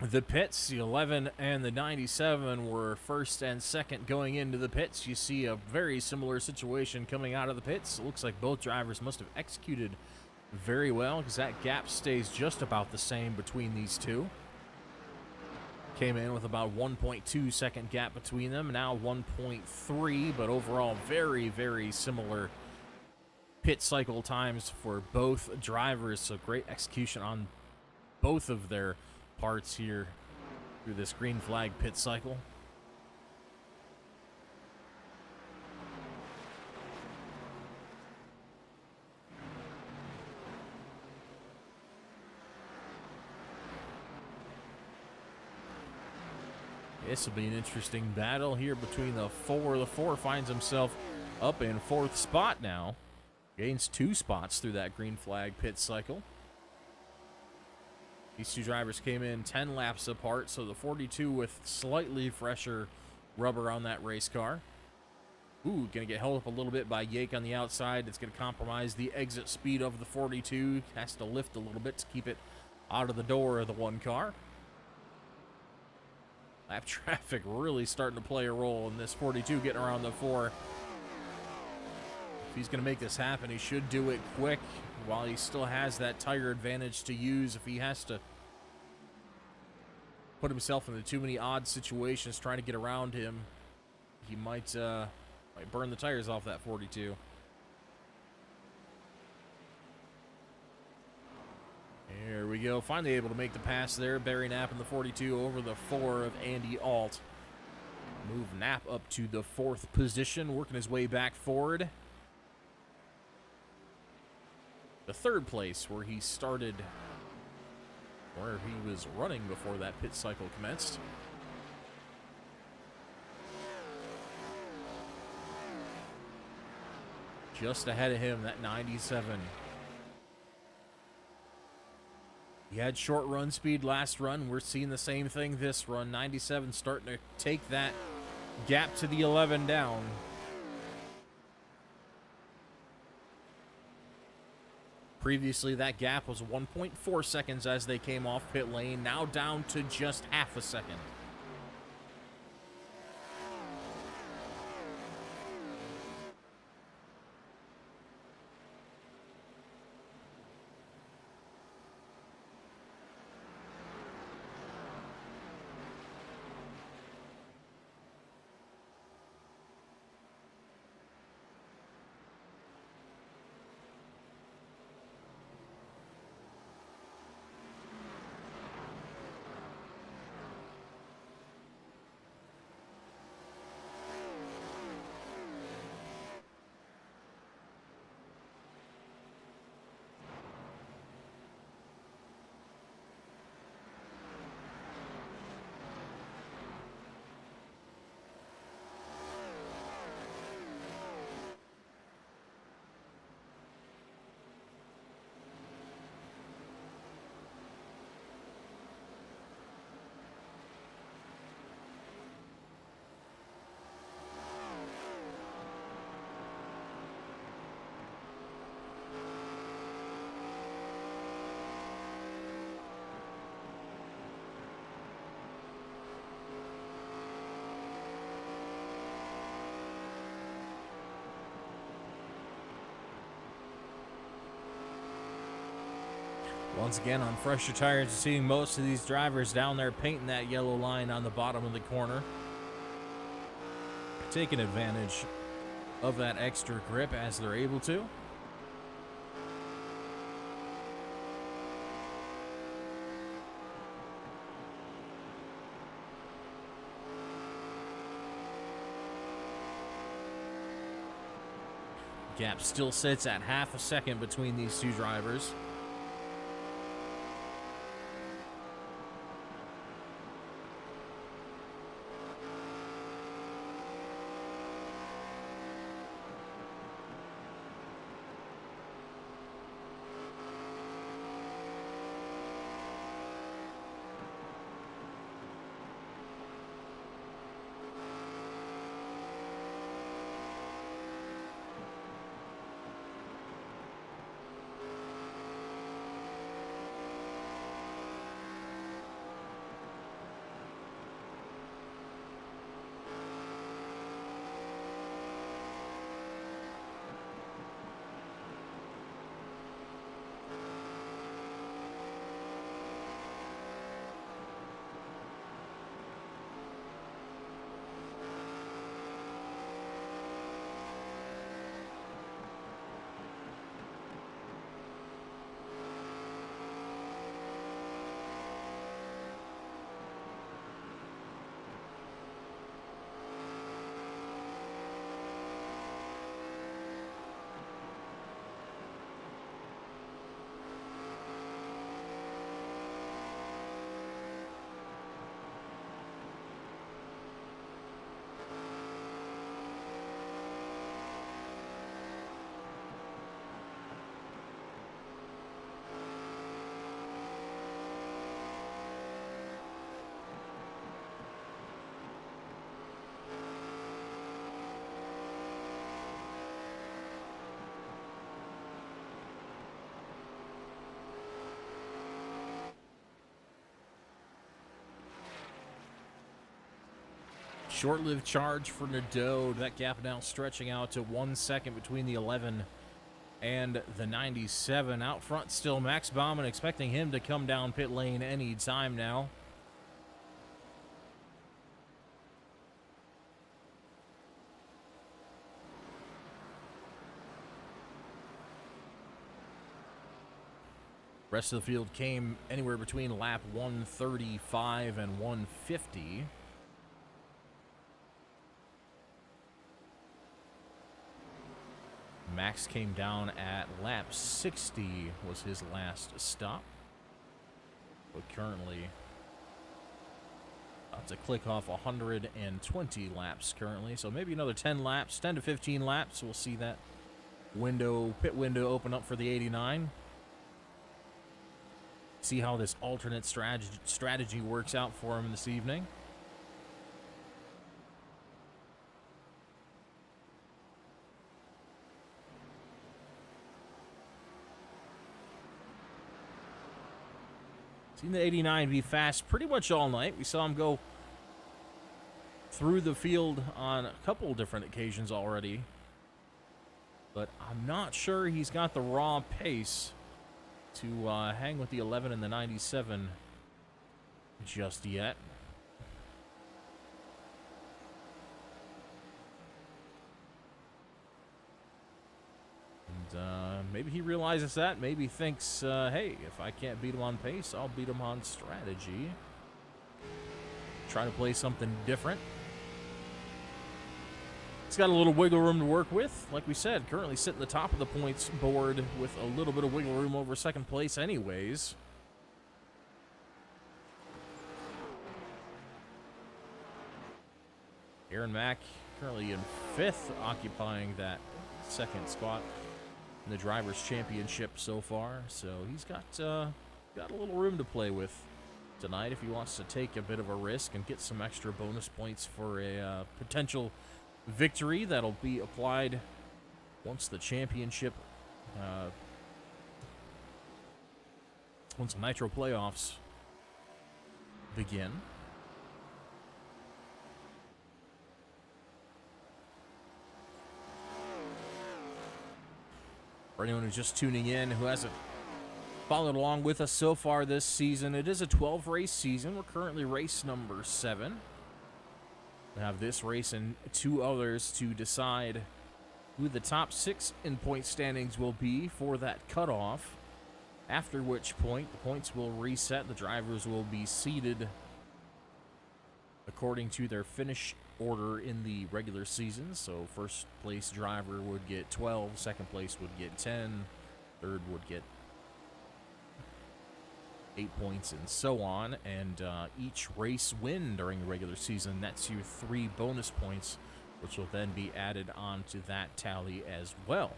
the pits. The 11 and the 97 were 1st and 2nd going into the pits. You see a very similar situation coming out of the pits. It looks like both drivers must have executed very well, because that gap stays just about the same between these two. Came in with about 1.2 second gap between them, now 1.3, but overall very, very similar pit cycle times for both drivers. So great execution on both of their parts here through this green flag pit cycle. This will be an interesting battle here between the 4. The 4 finds himself up in 4th spot now. Gains 2 spots through that green flag pit cycle. These two drivers came in 10 laps apart, so the 42 with slightly fresher rubber on that race car. Ooh, going to get held up a little bit by Yake on the outside. It's going to compromise the exit speed of the 42. Has to lift a little bit to keep it out of the door of the 1 car. Lap traffic really starting to play a role in this 42 getting around the 4. If he's going to make this happen, he should do it quick while he still has that tire advantage to use. If he has to put himself into too many odd situations trying to get around him, he might burn the tires off that 42. we go. Finally able to make the pass there. Barry Knapp in the 42 over the 4 of Andy Alt. Move Knapp up to the 4th position, working his way back forward. The 3rd place where he started, where he was running before that pit cycle commenced. Just ahead of him, that 97. He had short run speed last run. We're seeing the same thing this run. 97 starting to take that gap to the 11 down. Previously, that gap was 1.4 seconds as they came off pit lane. Now down to just half a second. Once again, on fresher tires, seeing most of these drivers down there painting that yellow line on the bottom of the corner. Taking advantage of that extra grip as they're able to. Gap still sits at half a second between these two drivers. Short-lived charge for Nadeau. That gap now stretching out to 1 second between the 11 and the 97. Out front still Max Baumann, expecting him to come down pit lane any time now. Rest of the field came anywhere between lap 135 and 150. Max came down at lap 60 was his last stop. But currently, to click off 120 laps currently. So maybe another 10 laps, 10 to 15 laps. We'll see that pit window open up for the 89. See how this alternate strategy works out for him this evening. Seen the 89 be fast pretty much all night. We saw him go through the field on a couple different occasions already. But I'm not sure he's got the raw pace to hang with the 11 and the 97 just yet. And maybe he realizes that. Maybe thinks, hey, if I can't beat him on pace, I'll beat him on strategy. Try to play something different. He's got a little wiggle room to work with. Like we said, currently sitting at the top of the points board with a little bit of wiggle room over second place anyways. Aaron Mack currently in 5th, occupying that second spot in the Drivers' Championship so far. So he's got a little room to play with tonight if he wants to take a bit of a risk and get some extra bonus points for a potential victory that'll be applied once the championship, once the Nitro playoffs begin. For anyone who's just tuning in, who hasn't followed along with us so far this season, it is a 12-race season. We're currently race number 7. We have this race and 2 others to decide who the top 6 in point standings will be for that cutoff, after which point the points will reset. The drivers will be seeded according to their finish order in the regular season. So first place driver would get 12, second place would get 10, third would get 8 points, and so on. And each race win during the regular season nets you 3 bonus points, which will then be added onto that tally as well.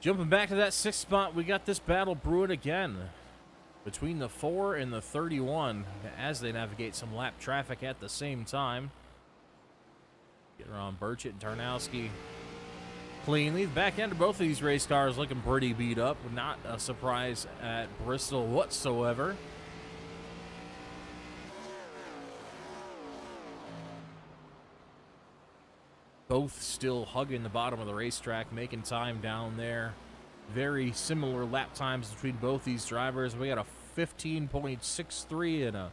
Jumping back to that 6th spot, we got this battle brewing again between the 4 and the 31 as they navigate some lap traffic at the same time. Getting around Burchett and Tarnowski cleanly. The back end of both of these race cars looking pretty beat up. Not a surprise at Bristol whatsoever. Both still hugging the bottom of the racetrack, making time down there. Very similar lap times between both these drivers. We got a 15.63 and a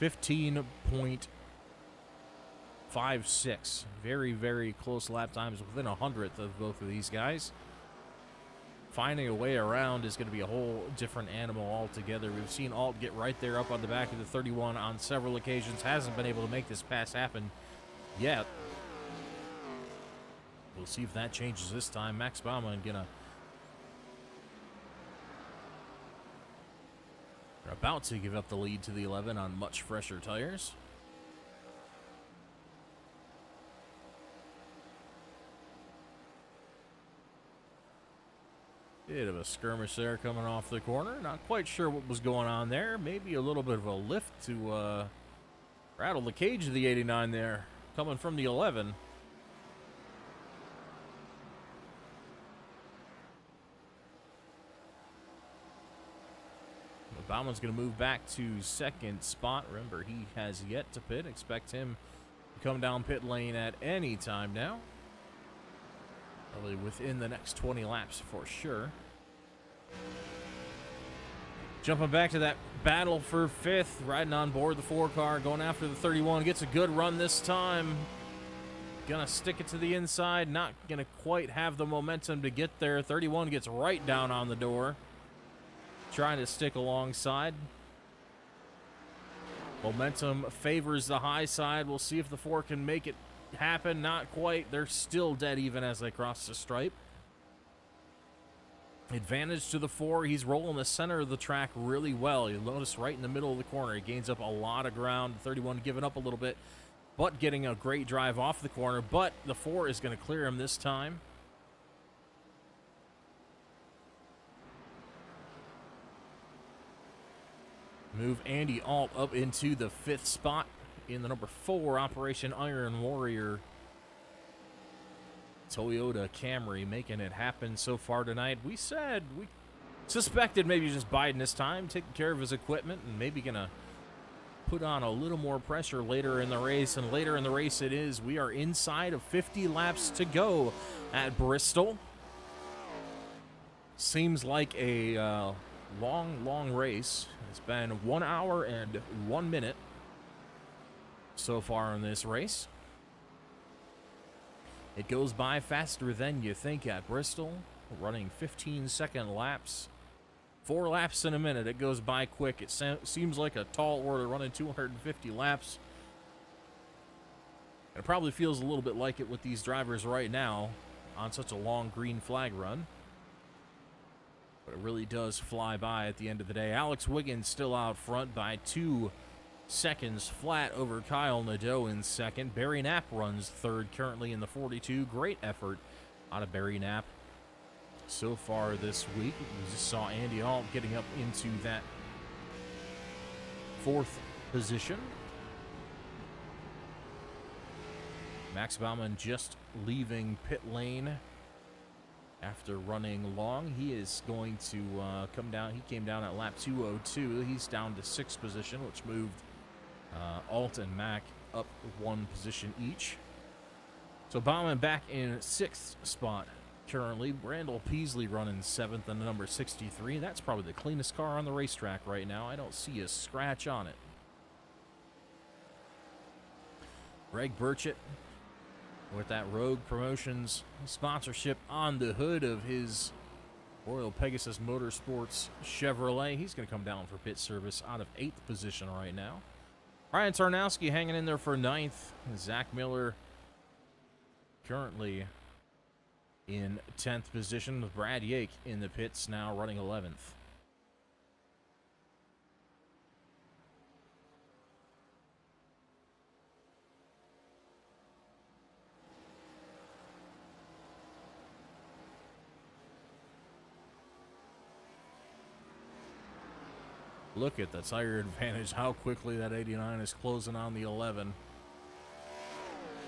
15.56. Very, very close lap times, within a 100th of both of these guys. Finding a way around is going to be a whole different animal altogether. We've seen Alt get right there up on the back of the 31 on several occasions. Hasn't been able to make this pass happen yet. We'll see if that changes this time. Max Baumann they're about to give up the lead to the 11 on much fresher tires. Bit of a skirmish there coming off the corner. Not quite sure what was going on there. Maybe a little bit of a lift to rattle the cage of the 89 there, coming from the 11. Baumann's going to move back to second spot. Remember, he has yet to pit. Expect him to come down pit lane at any time now. Probably within the next 20 laps for sure. Jumping back to that battle for 5th, riding on board the 4 car, going after the 31. Gets a good run this time. Gonna stick it to the inside, not gonna quite have the momentum to get there. 31 gets right down on the door, trying to stick alongside. Momentum favors the high side. We'll see if the 4 can make it happen. Not quite. They're still dead even as they cross the stripe. Advantage to the 4. He's rolling the center of the track really well. You'll notice right in the middle of the corner, he gains up a lot of ground. 31 giving up a little bit, but getting a great drive off the corner. But the 4 is going to clear him this time. Move Andy Alt up into the 5th spot in the number 4 Operation Iron Warrior Toyota Camry, making it happen so far tonight. We suspected maybe just Biden this time, taking care of his equipment, and maybe gonna put on a little more pressure later in the race. And later in the race it is. We are inside of 50 laps to go at Bristol. Seems like a long race. It's been 1 hour and 1 minute so far in this race. It goes by faster than you think at Bristol, running 15-second laps. 4 laps in a minute. It goes by quick. It seems like a tall order, running 250 laps. It probably feels a little bit like it with these drivers right now on such a long green flag run. But it really does fly by at the end of the day. Alex Wiggins still out front by 2 seconds flat over Kyle Nadeau in second. Barry Knapp runs third currently in the 42. Great effort out of Barry Knapp so far this week. We just saw Andy Alt getting up into that 4th position. Max Baumann just leaving pit lane after running long. He is going to come down. He came down at lap 202. He's down to 6th position, which moved Alt and Mac up 1 position each. So Baumann back in 6th spot currently. Randall Peasley running 7th in the number 63. That's probably the cleanest car on the racetrack right now. I don't see a scratch on it. Greg Burchett with that Rogue Promotions sponsorship on the hood of his Royal Pegasus Motorsports Chevrolet. He's going to come down for pit service out of 8th position right now. Ryan Tarnowski hanging in there for 9th. Zach Miller currently in 10th position, with Brad Yake in the pits now running 11th. Look at the tire advantage, how quickly that 89 is closing on the 11.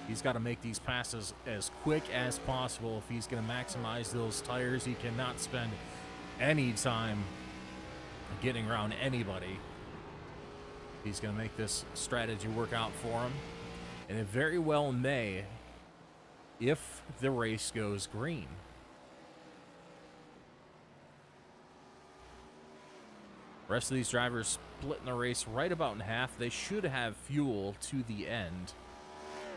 He's got to make these passes as quick as possible if he's going to maximize those tires. He cannot spend any time getting around anybody. He's going to make this strategy work out for him. And it very well may if the race goes green. The rest of these drivers splitting the race right about in half. They should have fuel to the end,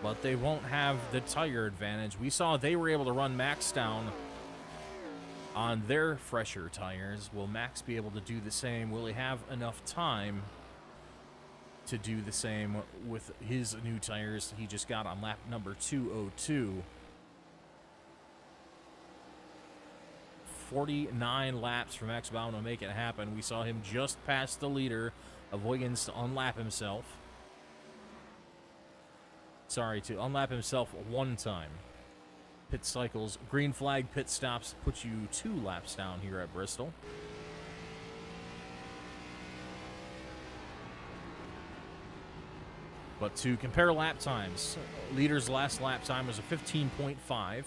but they won't have the tire advantage. We saw they were able to run Max down on their fresher tires. Will Max be able to do the same? Will he have enough time to do the same with his new tires he just got on lap number 202? 49 laps for Max Baumann to make it happen. We saw him just pass the leader of Wiggins to unlap himself. Sorry, to unlap himself 1 time. Pit cycles, green flag pit stops put you 2 laps down here at Bristol. But to compare lap times, leader's last lap time was a 15.5.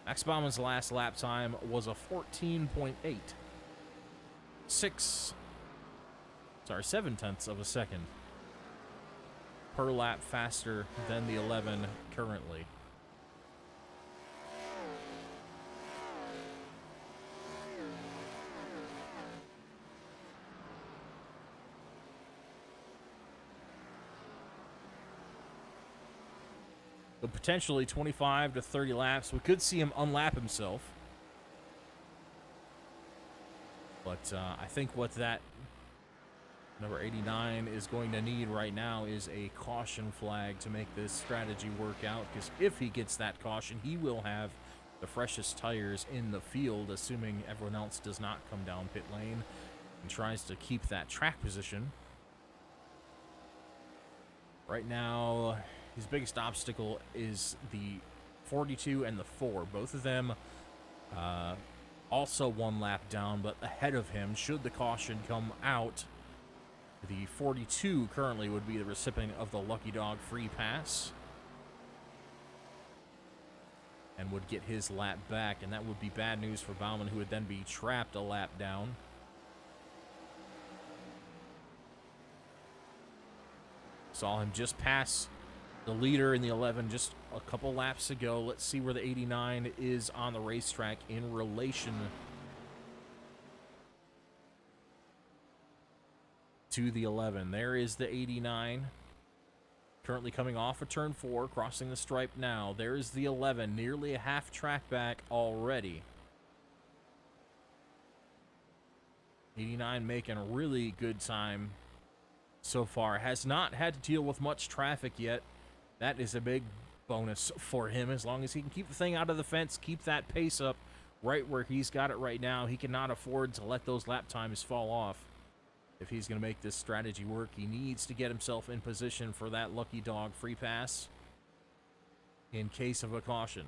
Max Baumann's last lap time was a 14.8. 7/10 of a second per lap faster than the 11 currently. So potentially 25 to 30 laps. We could see him unlap himself. But I think what that number 89 is going to need right now is a caution flag to make this strategy work out. Because if he gets that caution, he will have the freshest tires in the field, assuming everyone else does not come down pit lane and tries to keep that track position. Right now, his biggest obstacle is the 42 and the 4. Both of them also one lap down, but ahead of him, should the caution come out, the 42 currently would be the recipient of the Lucky Dog free pass and would get his lap back, and that would be bad news for Bauman, who would then be trapped a lap down. Saw him just pass the leader in the 11 just a couple laps ago. Let's see where the 89 is on the racetrack in relation to the 11. There is the 89. Currently coming off of turn 4, crossing the stripe now. There's the 11, nearly a half track back already. 89 making a really good time so far. Has not had to deal with much traffic yet. That is a big bonus for him. As long as he can keep the thing out of the fence, keep that pace up right where he's got it right now. He cannot afford to let those lap times fall off. If he's going to make this strategy work, he needs to get himself in position for that Lucky Dog free pass in case of a caution.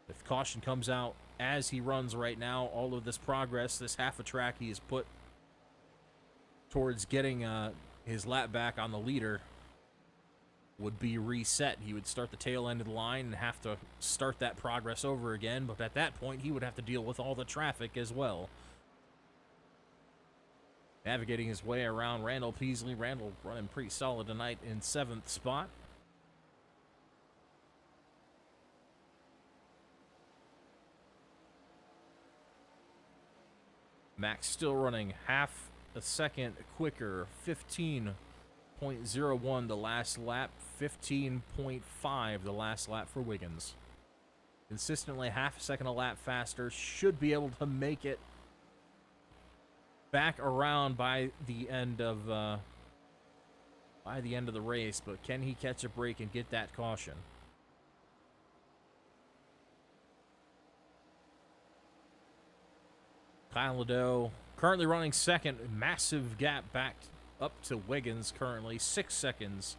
If caution comes out as he runs right now, all of this progress, this half a track he has put towards getting his lap back on the leader would be reset. He would start the tail end of the line and have to start that progress over again, but at that point he would have to deal with all the traffic as well. Navigating his way around Randall Peasley. Randall running pretty solid tonight in 7th spot. Max still running half a second quicker. 15.01 the last lap. 15.5 the last lap for Wiggins. Consistently half a second a lap faster. Should be able to make it back around by the end of the race, but can he catch a break and get that caution? Kyle Ladeau currently running second. Massive gap back up to Wiggins, currently 6 seconds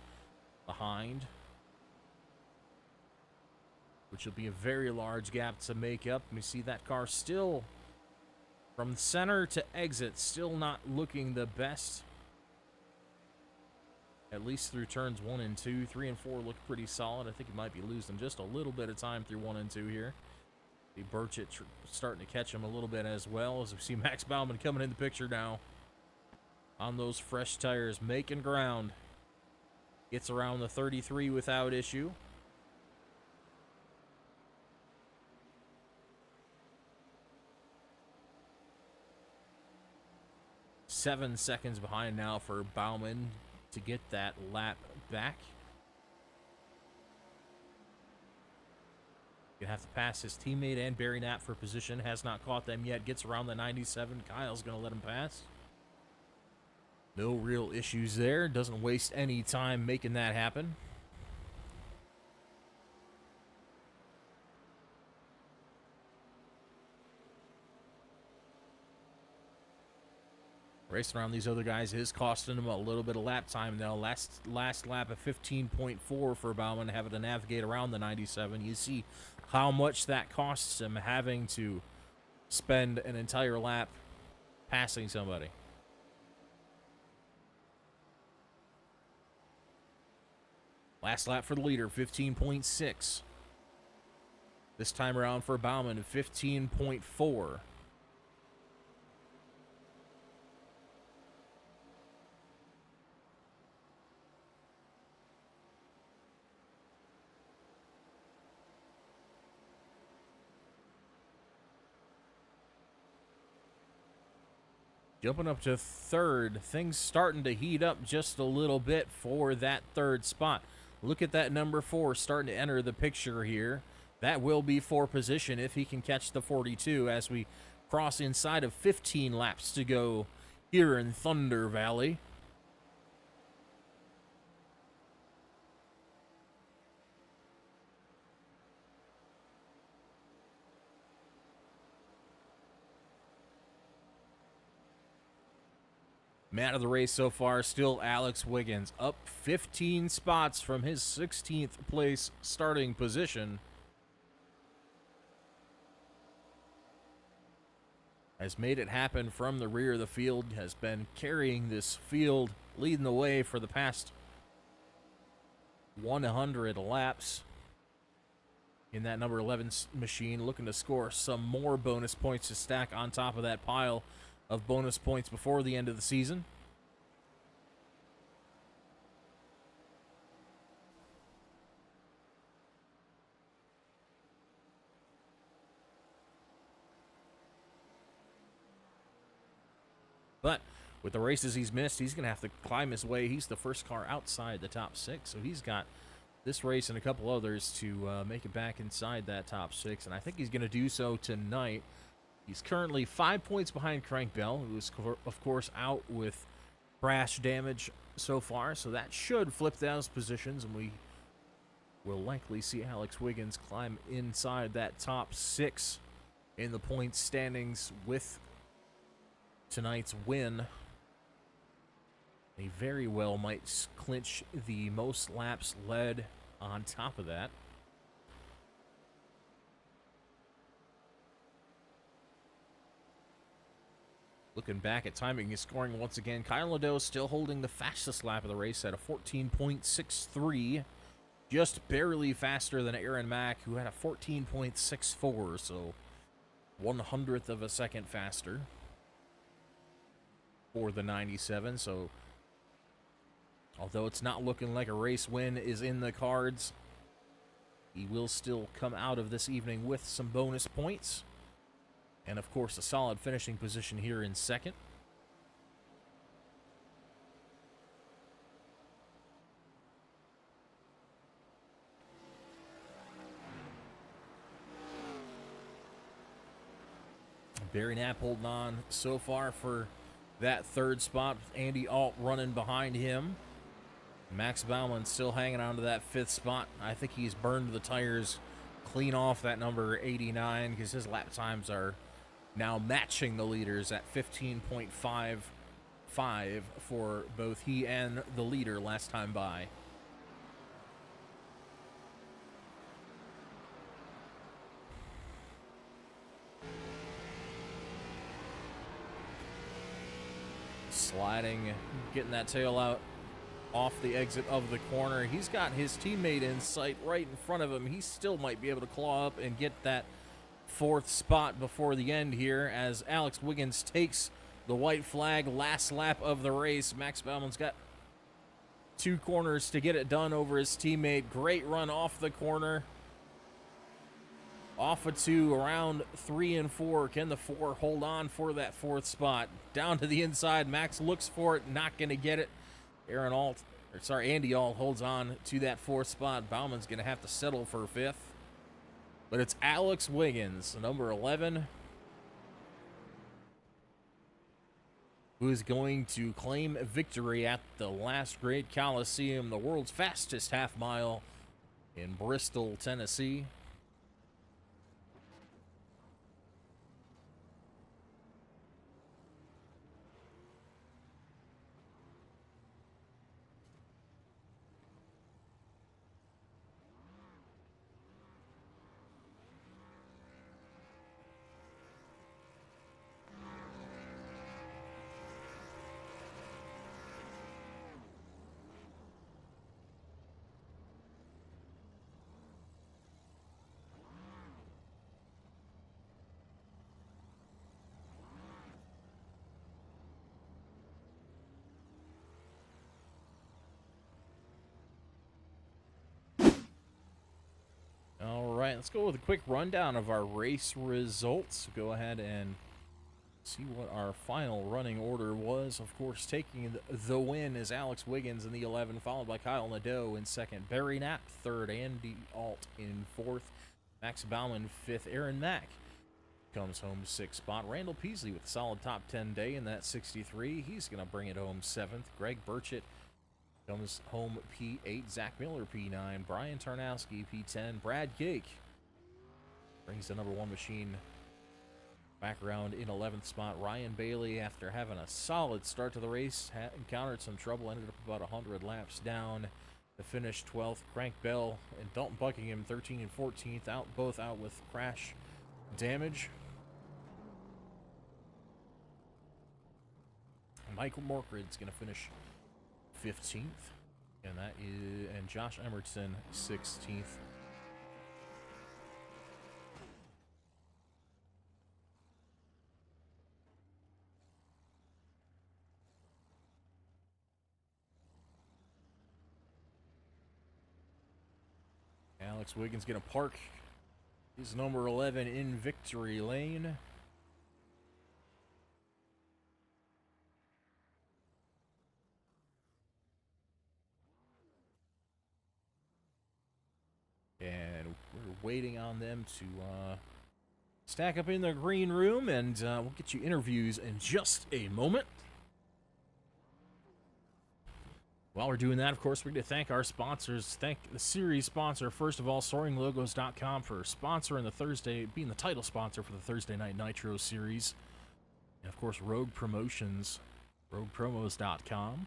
behind, which will be a very large gap to make up. We see that car still from center to exit, still not looking the best. At least through turns 1 and 2. 3 and 4 look pretty solid. I think he might be losing just a little bit of time through 1 and 2 here. See Burchett starting to catch him a little bit as well, as we see Max Bauman coming in the picture now on those fresh tires, making ground. Gets around the 33 without issue. Seven seconds behind now for Bauman to get that lap back. Gonna have to pass his teammate and Barry Knapp for position. Has not caught them yet. Gets around the 97. Kyle's gonna let him pass. No real issues there. Doesn't waste any time making that happen. Racing around these other guys is costing him a little bit of lap time, though. Last lap of 15.4 for Bauman, having to navigate around the 97. You see how much that costs him, having to spend an entire lap passing somebody. Last lap for the leader, 15.6. This time around for Bauman, 15.4. Jumping up to third. Things starting to heat up just a little bit for that third spot. Look at that number 4 starting to enter the picture here. That will be for position if he can catch the 42 as we cross inside of 15 laps to go here in Thunder Valley. Man of the race so far, still Alex Wiggins, up 15 spots from his 16th place starting position. Has made it happen from the rear of the field, has been carrying this field, leading the way for the past 100 laps in that number 11 machine, looking to score some more bonus points to stack on top of that pile of bonus points before the end of the season. But with the races he's missed, he's going to have to climb his way. He's the first car outside the top 6, so he's got this race and a couple others to make it back inside that top 6, and I think he's going to do so tonight. He's currently 5 points behind Crank Bell, who is, of course, out with crash damage so far, so that should flip those positions, and we will likely see Alex Wiggins climb inside that top 6 in the points standings with tonight's win. They very well might clinch the most laps led on top of that. Looking back at timing and scoring once again, Kyle Nadeau still holding the fastest lap of the race at a 14.63. Just barely faster than Aaron Mack, who had a 14.64, so 1/100th of a second faster for the 97. So although it's not looking like a race win is in the cards, he will still come out of this evening with some bonus points. And, of course, a solid finishing position here in second. Barry Knapp holding on so far for that third spot. Andy Alt running behind him. Max Baumann still hanging on to that 5th spot. I think he's burned the tires clean off that number 89 because his lap times are now matching the leaders at 15.55 for both he and the leader last time by. Sliding, getting that tail out off the exit of the corner. He's got his teammate in sight right in front of him. He still might be able to claw up and get that 4th spot before the end here as Alex Wiggins takes the white flag last lap of the race. Max Baumann's got 2 corners to get it done over his teammate. Great run off the corner. Off of 2, around 3 and 4. Can the 4 hold on for that 4th spot? Down to the inside. Max looks for it, not going to get it. Andy Alt holds on to that 4th spot. Baumann's going to have to settle for 5th. But it's Alex Wiggins, number 11, who is going to claim victory at the last great Coliseum, the world's fastest half mile in Bristol, Tennessee. All right, let's go with a quick rundown of our race results. Go ahead and See what our final running order was. Of course, taking the win is Alex Wiggins in the 11, followed by Kyle Nadeau in second, Barry Knapp third, Andy Alt in fourth, Max Bauman fifth, Aaron Mack comes home sixth spot, Randall Peasley with a solid top 10 day in that 63. He's going to bring it home seventh. Greg Burchett comes home P8, Zach Miller P9, Brian Tarnowski P10, Brad Gake brings the number one machine back around in 11th spot. Ryan Bailey, after having a solid start to the race, encountered some trouble, ended up about 100 laps down to finish 12th. Crank Bell and Dalton Buckingham 13 and 14th, both out with crash damage. Michael Morkrid's going to finish 15th, and Josh Emerson 16th. Alex Wiggins going to park his number 11 in victory lane. And we're waiting on them to stack up in the green room, and we'll get you interviews in just a moment. While we're doing that, of course, we're going to thank our sponsors. Thank the series sponsor, first of all, SoaringLogos.com, for sponsoring the Thursday, being the title sponsor for the Thursday Night Nitro series. And, of course, Rogue Promotions, RoguePromos.com,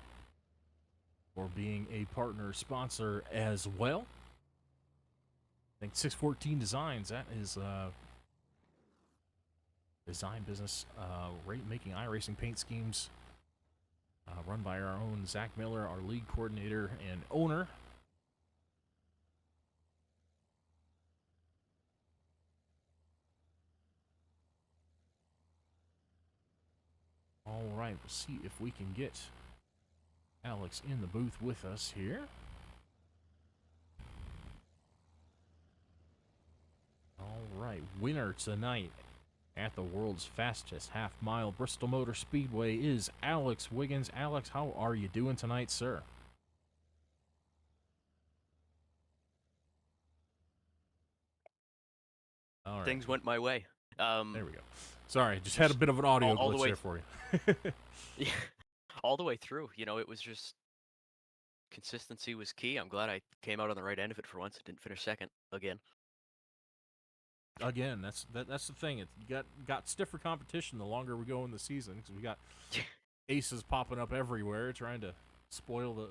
for being a partner sponsor as well. I think 614 Designs, that is design business, making iRacing paint schemes, run by our own Zach Miller, our league coordinator and owner. All right, we'll see if we can get Alex in the booth with us here. All right, winner tonight at the world's fastest half-mile Bristol Motor Speedway is Alex Wiggins. Alex, how are you doing tonight, sir? All right. Things went my way. There we go. Sorry, just had a bit of an audio all the glitch way there for you. Yeah, all the way through. You know, it was just consistency was key. I'm glad I came out on the right end of it for once. I didn't finish second again. Again, that's the thing. You got stiffer competition the longer we go in the season, because we got aces popping up everywhere, trying to spoil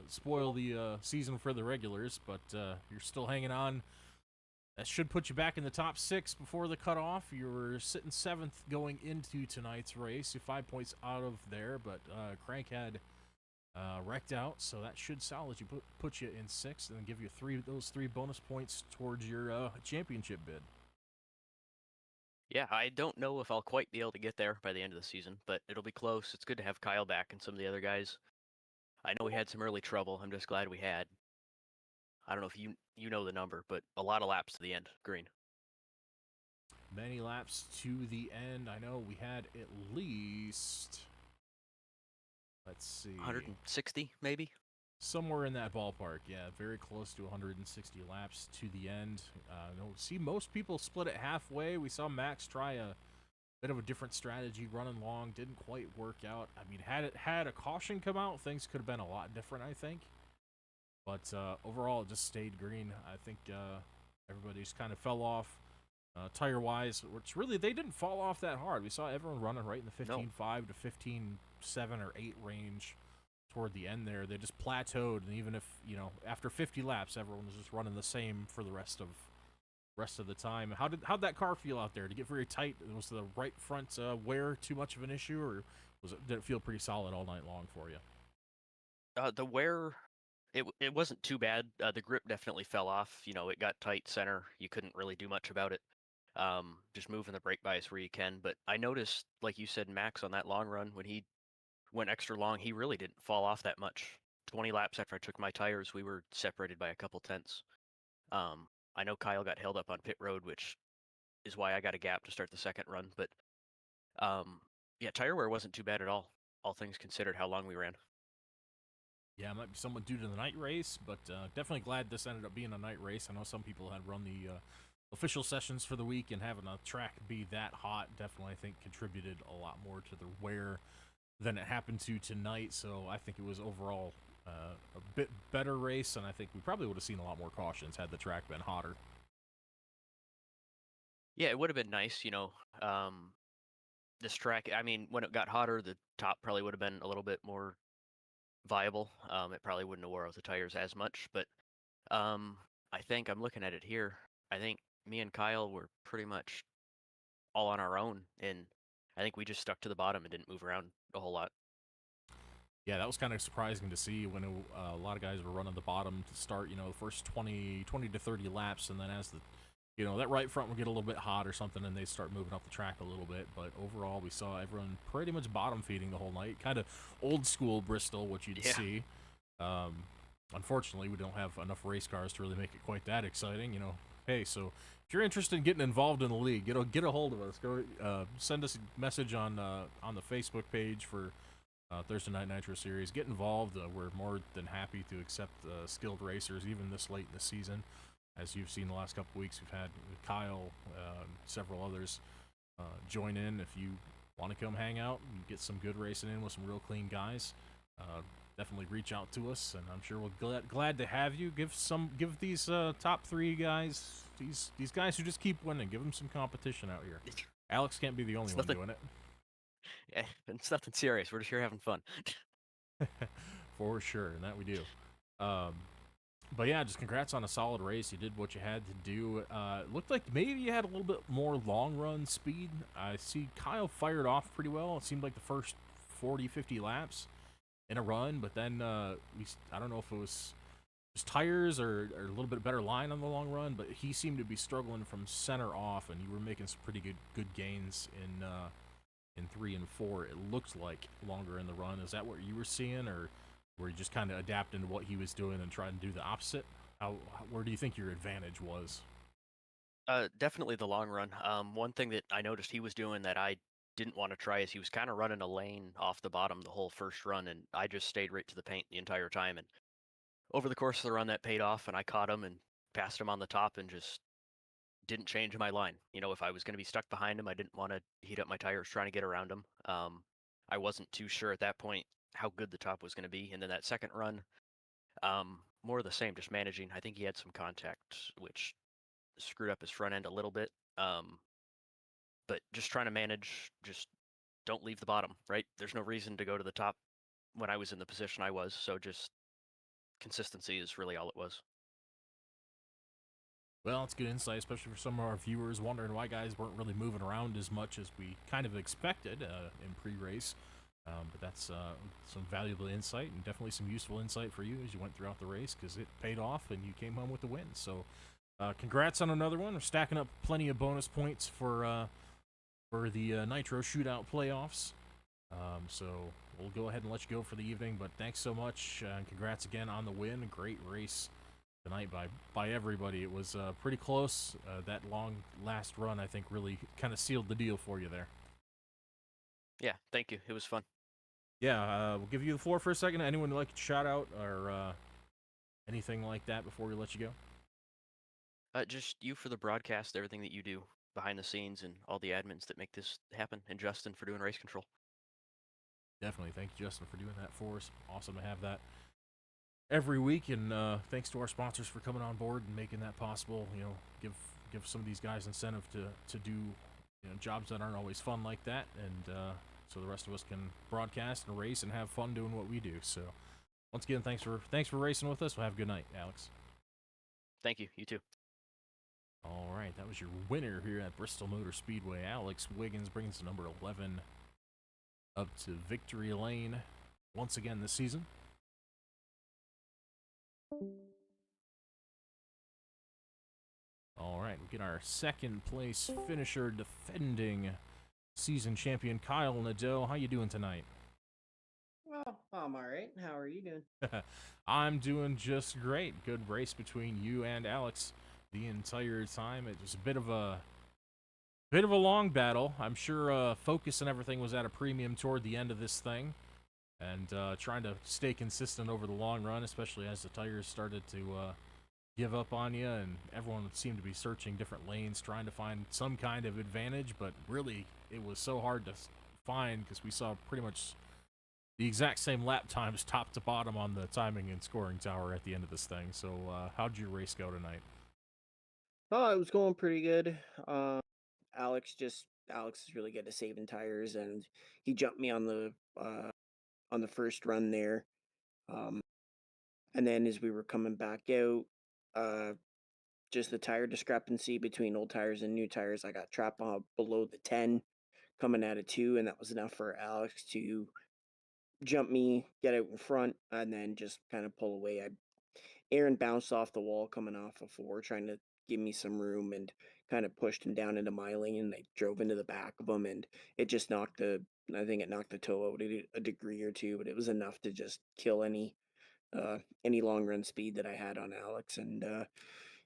the season for the regulars. But you're still hanging on. That should put you back in the top 6 before the cutoff. You were sitting 7th going into tonight's race. You're 5 points out of there, but Crank had wrecked out, so that should salvage you, put you in 6th, and give you those three bonus points towards your championship bid. Yeah, I don't know if I'll quite be able to get there by the end of the season, but it'll be close. It's good to have Kyle back and some of the other guys. I know we had some early trouble. I'm just glad we had. I don't know if you know the number, but a lot of laps to the end, green. Many laps to the end. I know we had at least, let's see, 160 maybe? Somewhere in that ballpark, yeah. Very close to 160 laps to the end. See, most people split it halfway. We saw Max try a bit of a different strategy, running long. Didn't quite work out. I mean, had a caution come out, things could have been a lot different, I think. But overall, it just stayed green. I think everybody just kind of fell off tire-wise, which really, they didn't fall off that hard. We saw everyone running right in the 15.5 to 15.7 or 8 range toward the end there. They just plateaued, and even if, after 50 laps, everyone was just running the same for the rest of the time. How'd that car feel out there? Did it get very tight? Was the right front wear too much of an issue, or did it feel pretty solid all night long for you? The wear, it wasn't too bad. The grip definitely fell off. It got tight center. You couldn't really do much about it. Just moving the brake bias where you can. But I noticed, like you said, Max on that long run, when he went extra long, he really didn't fall off that much. 20 laps after I took my tires, we were separated by a couple tenths. I know Kyle got held up on pit road, which is why I got a gap to start the second run. But Yeah, tire wear wasn't too bad at all things considered, how long we ran. Yeah, it might be somewhat due to the night race, but definitely glad this ended up being a night race. I know some people had run the official sessions for the week, and having a track be that hot definitely, I think, contributed a lot more to the wear than it happened to tonight. So I think it was overall a bit better race, and I think we probably would have seen a lot more cautions had the track been hotter. Yeah, it would have been nice, this track, I mean, when it got hotter, the top probably would have been a little bit more viable. It probably wouldn't have wore out the tires as much, but um, I think I'm looking at it here. I think me and Kyle were pretty much all on our own, and I think we just stuck to the bottom and didn't move around a whole lot. Yeah, that was kind of surprising to see when a lot of guys were running the bottom to start, the first 20 to 30 laps, and then as that right front would get a little bit hot or something, and they start moving up the track a little bit. But overall, we saw everyone pretty much bottom feeding the whole night. Kind of old school Bristol, what you'd Yeah. see. Um, Unfortunately, we don't have enough race cars to really make it quite that exciting. Hey, so if you're interested in getting involved in the league, get a hold of us. Go send us a message on the Facebook page for Thursday Night Nitro Series. Get involved. We're more than happy to accept skilled racers, even this late in the season. As you've seen the last couple weeks, we've had Kyle, several others join in. If you want to come hang out and get some good racing in with some real clean guys, definitely reach out to us, and I'm sure we'll glad to have you. Give these top three guys, these guys who just keep winning, give them some competition out here. Alex can't be the only It's one nothing. doing it. Yeah, it's nothing serious. We're just here having fun. For sure, and that we do. Um, but yeah, just congrats on a solid race. You did what you had to do. It looked like maybe you had a little bit more long run speed. I see Kyle fired off pretty well. It seemed like the first 40, 50 laps in a run, but then I don't know if it was his tires or a little bit better line on the long run, but he seemed to be struggling from center off, and you were making some pretty good gains in 3 and 4. It looked like longer in the run. Is that what you were seeing, or were you just kind of adapting to what he was doing and trying to do the opposite? Where do you think your advantage was? Definitely the long run. One thing that I noticed he was doing that I didn't want to try is he was kind of running a lane off the bottom the whole first run, and I just stayed right to the paint the entire time. And over the course of the run, that paid off, and I caught him and passed him on the top, and just didn't change my line. If I was going to be stuck behind him, I didn't want to heat up my tires trying to get around him. I wasn't too sure at that point how good the top was going to be, and then that second run, more of the same, just managing. I think he had some contact, which screwed up his front end a little bit. But just trying to manage, just don't leave the bottom, right? There's no reason to go to the top when I was in the position I was. So just consistency is really all it was. Well, it's good insight, especially for some of our viewers wondering why guys weren't really moving around as much as we kind of expected in pre-race. But that's some valuable insight and definitely some useful insight for you as you went throughout the race, because it paid off and you came home with the win. So congrats on another one. We're stacking up plenty of bonus points for the Nitro Shootout playoffs. So we'll go ahead and let you go for the evening, but thanks so much, and congrats again on the win. Great race tonight by everybody. It was pretty close. That long last run, I think, really kind of sealed the deal for you there. Yeah, thank you. It was fun. Yeah, we'll give you the floor for a second. Anyone would like to shout out or anything like that before we let you go? Just you for the broadcast, everything that you do behind the scenes, and all the admins that make this happen, and Justin for doing race control. Definitely. Thank you, Justin, for doing that for us. Awesome to have that every week, and thanks to our sponsors for coming on board and making that possible. Give some of these guys incentive to do jobs that aren't always fun like that, and so the rest of us can broadcast and race and have fun doing what we do. So once again, thanks for racing with us. We'll have a good night, Alex. Thank you. You too. All right, that was your winner here at Bristol Motor Speedway. Alex Wiggins brings the number 11 up to victory lane once again this season. All right, we get our second place finisher, defending season champion Kyle Nadeau. How you doing tonight? Well, I'm all right. How are you doing? I'm doing just great. Good race between you and Alex the entire time. It was a bit of a Bit of a long battle. I'm sure focus and everything was at a premium toward the end of this thing. And trying to stay consistent over the long run, especially as the tires started to give up on you, and everyone seemed to be searching different lanes, trying to find some kind of advantage, but really it was so hard to find because we saw pretty much the exact same lap times top to bottom on the timing and scoring tower at the end of this thing. So how'd your race go tonight? Oh, it was going pretty good. Uh, Alex is really good at saving tires, and he jumped me on the first run there. Um, and then as we were coming back out, uh, just the tire discrepancy between old tires and new tires, I got trapped below the 10 coming out of two, and that was enough for Alex to jump me, get out in front, and then just kind of pull away. Aaron bounced off the wall coming off of four, trying to give me some room, and kind of pushed him down into my lane. And I drove into the back of him, and it just I think it knocked the toe out a degree or two, but it was enough to just kill any long run speed that I had on Alex. And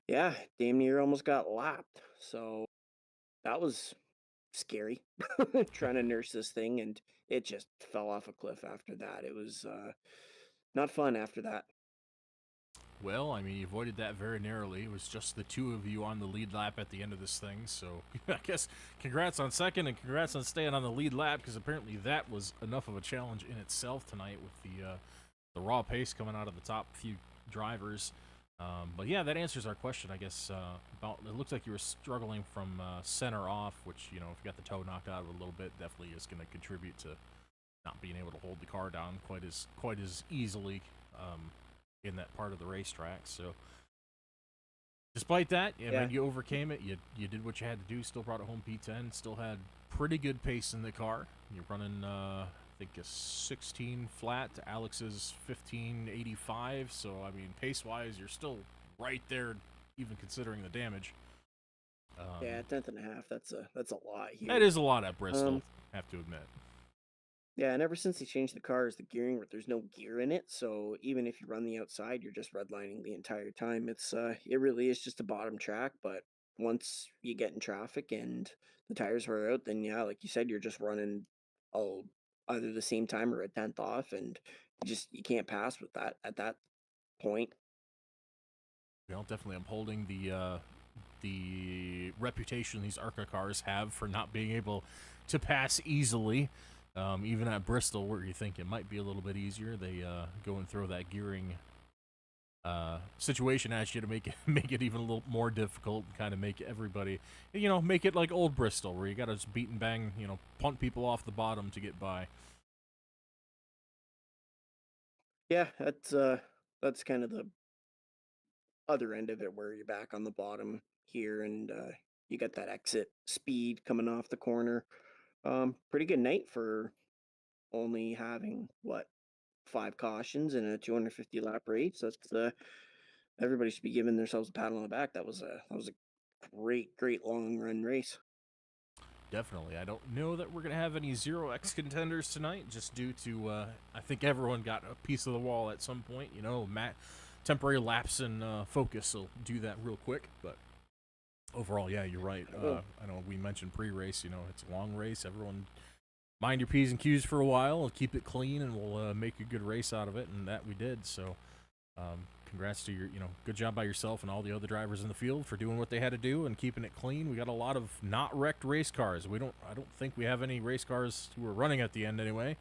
yeah, damn near almost got lapped. So that was scary trying to nurse this thing, and it just fell off a cliff after that. It was not fun after that. Well, I mean, you avoided that very narrowly. It was just the two of you on the lead lap at the end of this thing, so I guess congrats on second and congrats on staying on the lead lap, because apparently that was enough of a challenge in itself tonight with the raw pace coming out of the top few drivers. But yeah, that answers our question, I guess. About it looks like you were struggling from center off, which, you know, if you got the toe knocked out of it a little bit, definitely is going to contribute to not being able to hold the car down quite as easily. In that part of the racetrack. So, despite that, I mean, you overcame it. You did what you had to do. Still brought it home P10. Still had pretty good pace in the car. You're running, I think, a 16 flat to Alex's 1585. So, I mean, pace-wise, you're still right there, even considering the damage. Yeah, tenth and a half. That's a lot here. That is a lot at Bristol, I have to admit. Yeah, and ever since they changed the cars, the gearing, there's no gear in it, so even if you run the outside, you're just redlining the entire time. It really is just a bottom track, but once you get in traffic and the tires wear out, then yeah, like you said, you're just running all either the same time or a tenth off, and you can't pass with that at that point. You know, definitely upholding the reputation these ARCA cars have for not being able to pass easily. Even at Bristol, where you think it might be a little bit easier, they go and throw that gearing situation at you to make it make it even a little more difficult, and kind of make everybody, you know, make it like old Bristol, where you got to just beat and bang, you know, punt people off the bottom to get by. Yeah, that's kind of the other end of it where you're back on the bottom here, and you got that exit speed coming off the corner. Pretty good night for only having what, five cautions in a 250 lap race. That's everybody should be giving themselves a pat on the back. That was a great long run race. Definitely. I don't know that we're going to have any 0x contenders tonight, just due to, I think everyone got a piece of the wall at some point. You know, temporary lapse in focus will do that real quick. But overall, yeah, you're right. I know we mentioned pre-race, you know, it's a long race. Everyone mind your P's and Q's for a while and keep it clean, and we'll make a good race out of it, and that we did. So, congrats to good job by yourself and all the other drivers in the field for doing what they had to do and keeping it clean. We got a lot of not wrecked race cars. I don't think we have any race cars who were running at the end anyway.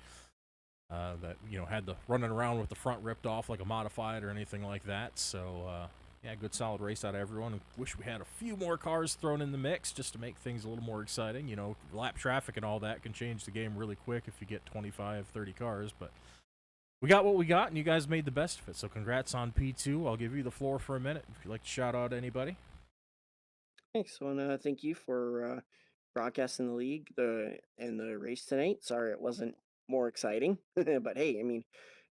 That had the running around with the front ripped off like a modified or anything like that. So yeah, good solid race out of everyone. Wish we had a few more cars thrown in the mix just to make things a little more exciting. You know, lap traffic and all that can change the game really quick if you get 25, 30 cars, but we got what we got, and you guys made the best of it. So congrats on P2. I'll give you the floor for a minute if you'd like to shout out anybody. Thanks. I want to thank you for broadcasting the league and the race tonight. Sorry it wasn't more exciting, but hey, I mean,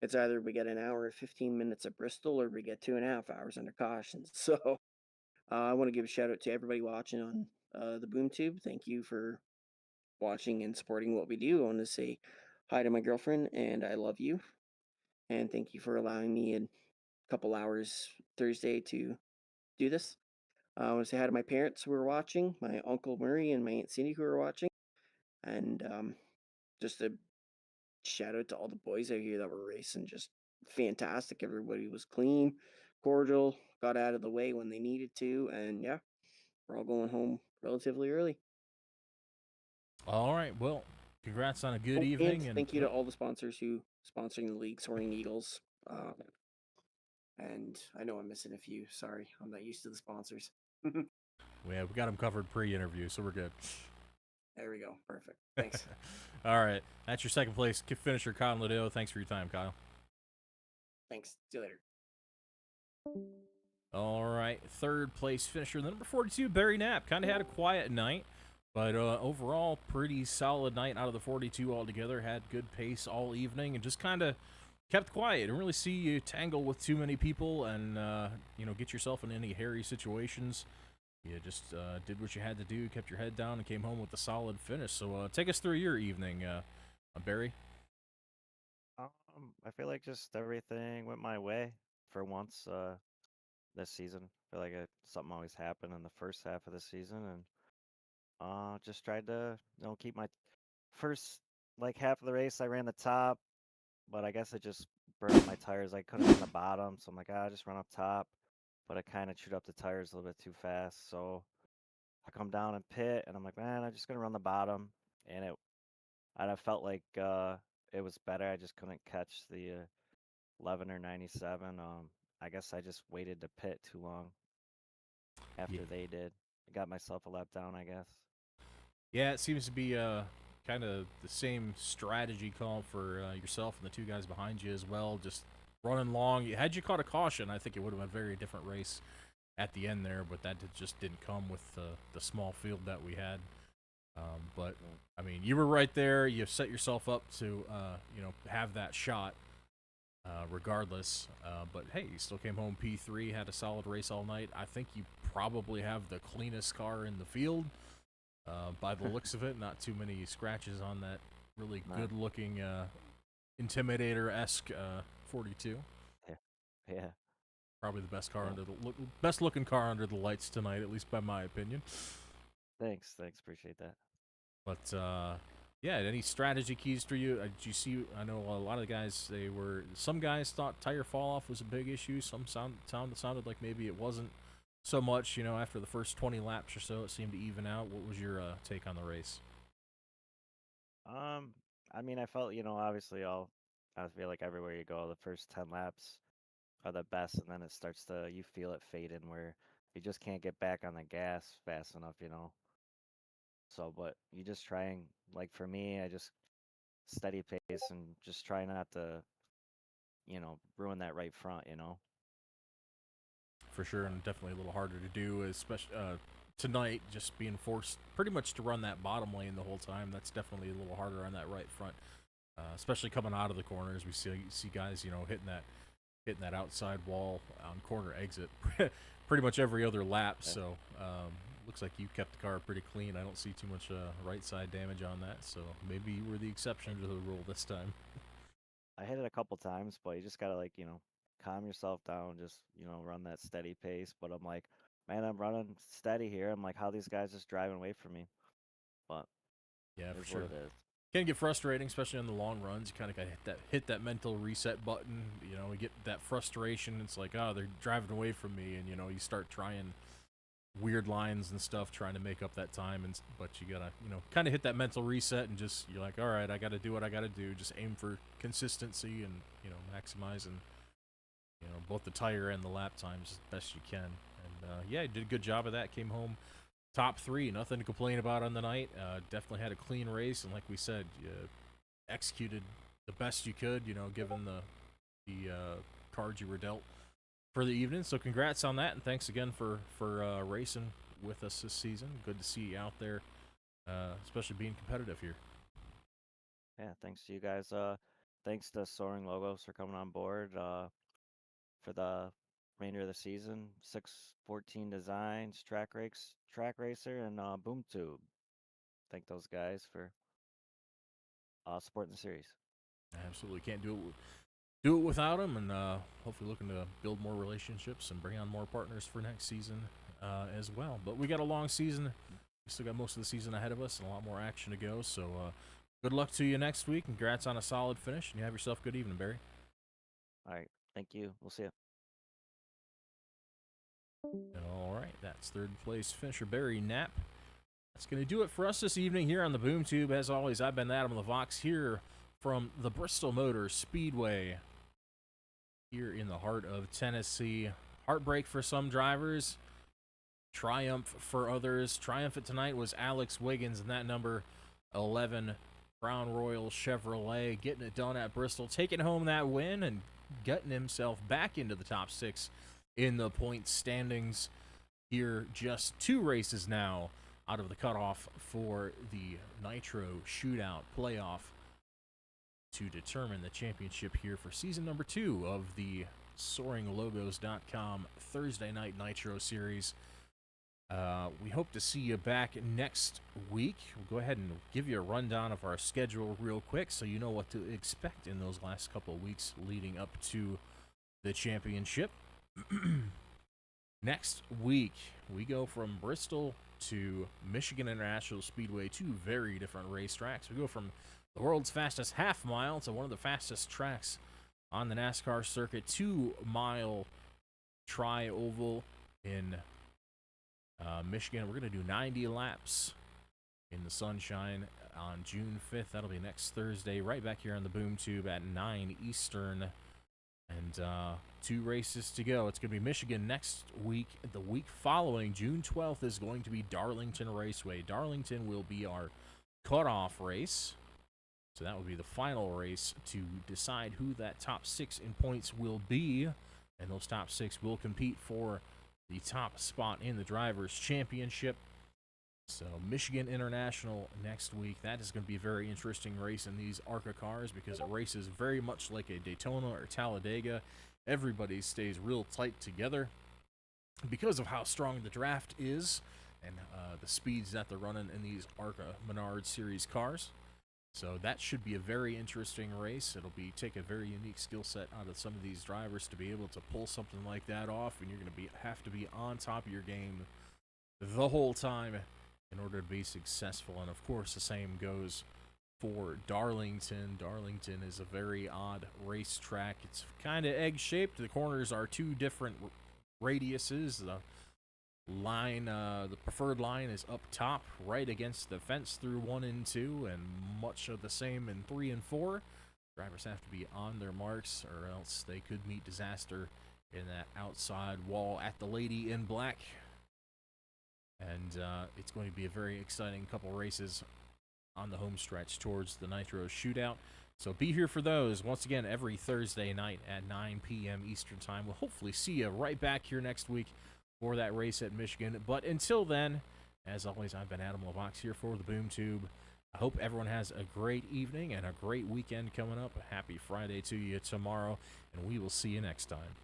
it's either we get an hour and 15 minutes at Bristol or we get 2.5 hours under cautions. So I want to give a shout out to everybody watching on the BoomTube. Thank you for watching and supporting what we do. I want to say hi to my girlfriend and I love you. And thank you for allowing me a couple hours Thursday to do this. I want to say hi to my parents who were watching, my Uncle Murray and my Aunt Cindy who were watching, and just a shout out to all the boys out here that were racing. Just fantastic. Everybody was clean, cordial, got out of the way when they needed to, and yeah, we're all going home relatively early. All right. Well, congrats on a good Oh, and evening. And thank you to all the sponsors who sponsoring the league, Soaring Eagles. And I know I'm missing a few. Sorry, I'm not used to the sponsors. we got them covered pre-interview, so we're good. There we go. Perfect. Thanks. All right. That's your second place finisher, Kyle Liddell. Thanks for your time, Kyle. Thanks. See you later. All right. Third place finisher, the number 42, Barry Knapp. Kind of had a quiet night, but overall, pretty solid night out of the 42 altogether. Had good pace all evening and just kind of kept quiet. Didn't really see you tangle with too many people and, get yourself in any hairy situations. You just did what you had to do, kept your head down, and came home with a solid finish. So take us through your evening, Barry. I feel like just everything went my way for once this season. I feel like something always happened in the first half of the season, and just tried to keep my first like half of the race. I ran the top, but I guess it just burned up my tires. I couldn't run the bottom, so I'm like, I just run up top. But I kind of chewed up the tires a little bit too fast, so I come down and pit, and I'm like, man, I'm just gonna run the bottom, and I felt like it was better. I just couldn't catch the 11 or 97. I guess I just waited to pit too long after they did. I got myself a lap down, I guess. Yeah, it seems to be kind of the same strategy call for yourself and the two guys behind you as well. Just running long. Had you caught a caution, I think it would have been a very different race at the end there, but that just didn't come with the small field that we had. But I mean, you were right there. You set yourself up to have that shot, regardless. But hey, you still came home P3, had a solid race all night. I think you probably have the cleanest car in the field, by the looks of it. Not too many scratches on that really good-looking Intimidator-esque 42. Yeah. Probably the best car best looking car under the lights tonight, at least by my opinion. Thanks, appreciate that. But yeah, any strategy keys for you? Did you see? I know a lot of the guys. Some guys thought tire fall off was a big issue. Some sounded like maybe it wasn't so much. After the first 20 laps or so, it seemed to even out. What was your take on the race? I mean, I felt, obviously I feel like everywhere you go, the first 10 laps are the best, and then you feel it fade in where you just can't get back on the gas fast enough. So, but you just try and, like for me, I just steady pace and just try not to, ruin that right front. For sure, and definitely a little harder to do, especially tonight, just being forced pretty much to run that bottom lane the whole time. That's definitely a little harder on that right front, especially coming out of the corners. We see guys, hitting that outside wall on corner exit pretty much every other lap. Yeah. So looks like you kept the car pretty clean. I don't see too much right side damage on that. So maybe you were the exception to the rule this time. I hit it a couple times, but you just gotta calm yourself down, just run that steady pace. But I'm like, man, I'm running steady here. I'm like, how these guys just driving away from me? But Yeah, for it's sure. what it is. Can get frustrating, especially on the long runs. You kind of got to hit that mental reset button. We get that frustration. It's like, oh, they're driving away from me, and you start trying weird lines and stuff, trying to make up that time. But you gotta, kind of hit that mental reset and just you're like, all right, I got to do what I got to do. Just aim for consistency and maximizing, both the tire and the lap times as best you can. And yeah, you did a good job of that. Came home top 3, nothing to complain about on the night. Definitely had a clean race, and like we said, you executed the best you could, given the cards you were dealt for the evening. So congrats on that, and thanks again for racing with us this season. Good to see you out there, especially being competitive here. Yeah, thanks to you guys. Thanks to Soaring Logos for coming on board for the remainder of the season. 614 Designs, Track Racer, and Boom Tube. Thank those guys for supporting the series. Absolutely can't do it without them, and hopefully looking to build more relationships and bring on more partners for next season. as well. But we got a long season. We still got most of the season ahead of us and a lot more action to go. So good luck to you next week. Congrats on a solid finish. And you have yourself a good evening, Barry. All right. Thank you. We'll see you. All right, that's third place finisher Barry Knapp. That's going to do it for us this evening here on the Boom Tube. As always, I've been Adam LaVox here from the Bristol Motor Speedway here in the heart of Tennessee. Heartbreak for some drivers, triumph for others. Triumphant tonight was Alex Wiggins in that number 11 Crown Royal Chevrolet, getting it done at Bristol, taking home that win and getting himself back into the top 6 in the point standings here. Just 2 races now out of the cutoff for the Nitro Shootout playoff to determine the championship here for season number 2 of the SoaringLogos.com Thursday Night Nitro Series. We hope to see you back next week. We'll go ahead and give you a rundown of our schedule real quick so you know what to expect in those last couple of weeks leading up to the championship. Next week, we go from Bristol to Michigan International Speedway, 2 very different racetracks. We go from the world's fastest half mile to one of the fastest tracks on the NASCAR circuit, 2-mile tri-oval in Michigan. We're going to do 90 laps in the sunshine on June 5th. That'll be next Thursday, right back here on the Boom Tube at 9 Eastern. And 2 races to go. It's going to be Michigan next week. The week following, June 12th, is going to be Darlington Raceway. Darlington will be our cutoff race. So that will be the final race to decide who that top 6 in points will be. And those top 6 will compete for the top spot in the Drivers' Championship. So Michigan International next week. That is going to be a very interesting race in these ARCA cars because it races very much like a Daytona or Talladega. Everybody stays real tight together because of how strong the draft is and the speeds that they're running in these ARCA Menard Series cars. So that should be a very interesting race. It'll take a very unique skill set out of some of these drivers to be able to pull something like that off, and you're going to have to be on top of your game the whole time in order to be successful. And of course, the same goes for Darlington. Darlington is a very odd racetrack. It's kind of egg-shaped. The corners are 2 different radiuses. The line, the preferred line is up top, right against the fence through 1 and 2, and much of the same in 3 and 4. Drivers have to be on their marks, or else they could meet disaster in that outside wall at the Lady in Black. And it's going to be a very exciting couple races on the home stretch towards the Nitro Shootout. So be here for those. Once again, every Thursday night at 9 p.m. Eastern Time. We'll hopefully see you right back here next week for that race at Michigan. But until then, as always, I've been Adam LaVox here for the Boom Tube. I hope everyone has a great evening and a great weekend coming up. A happy Friday to you tomorrow, and we will see you next time.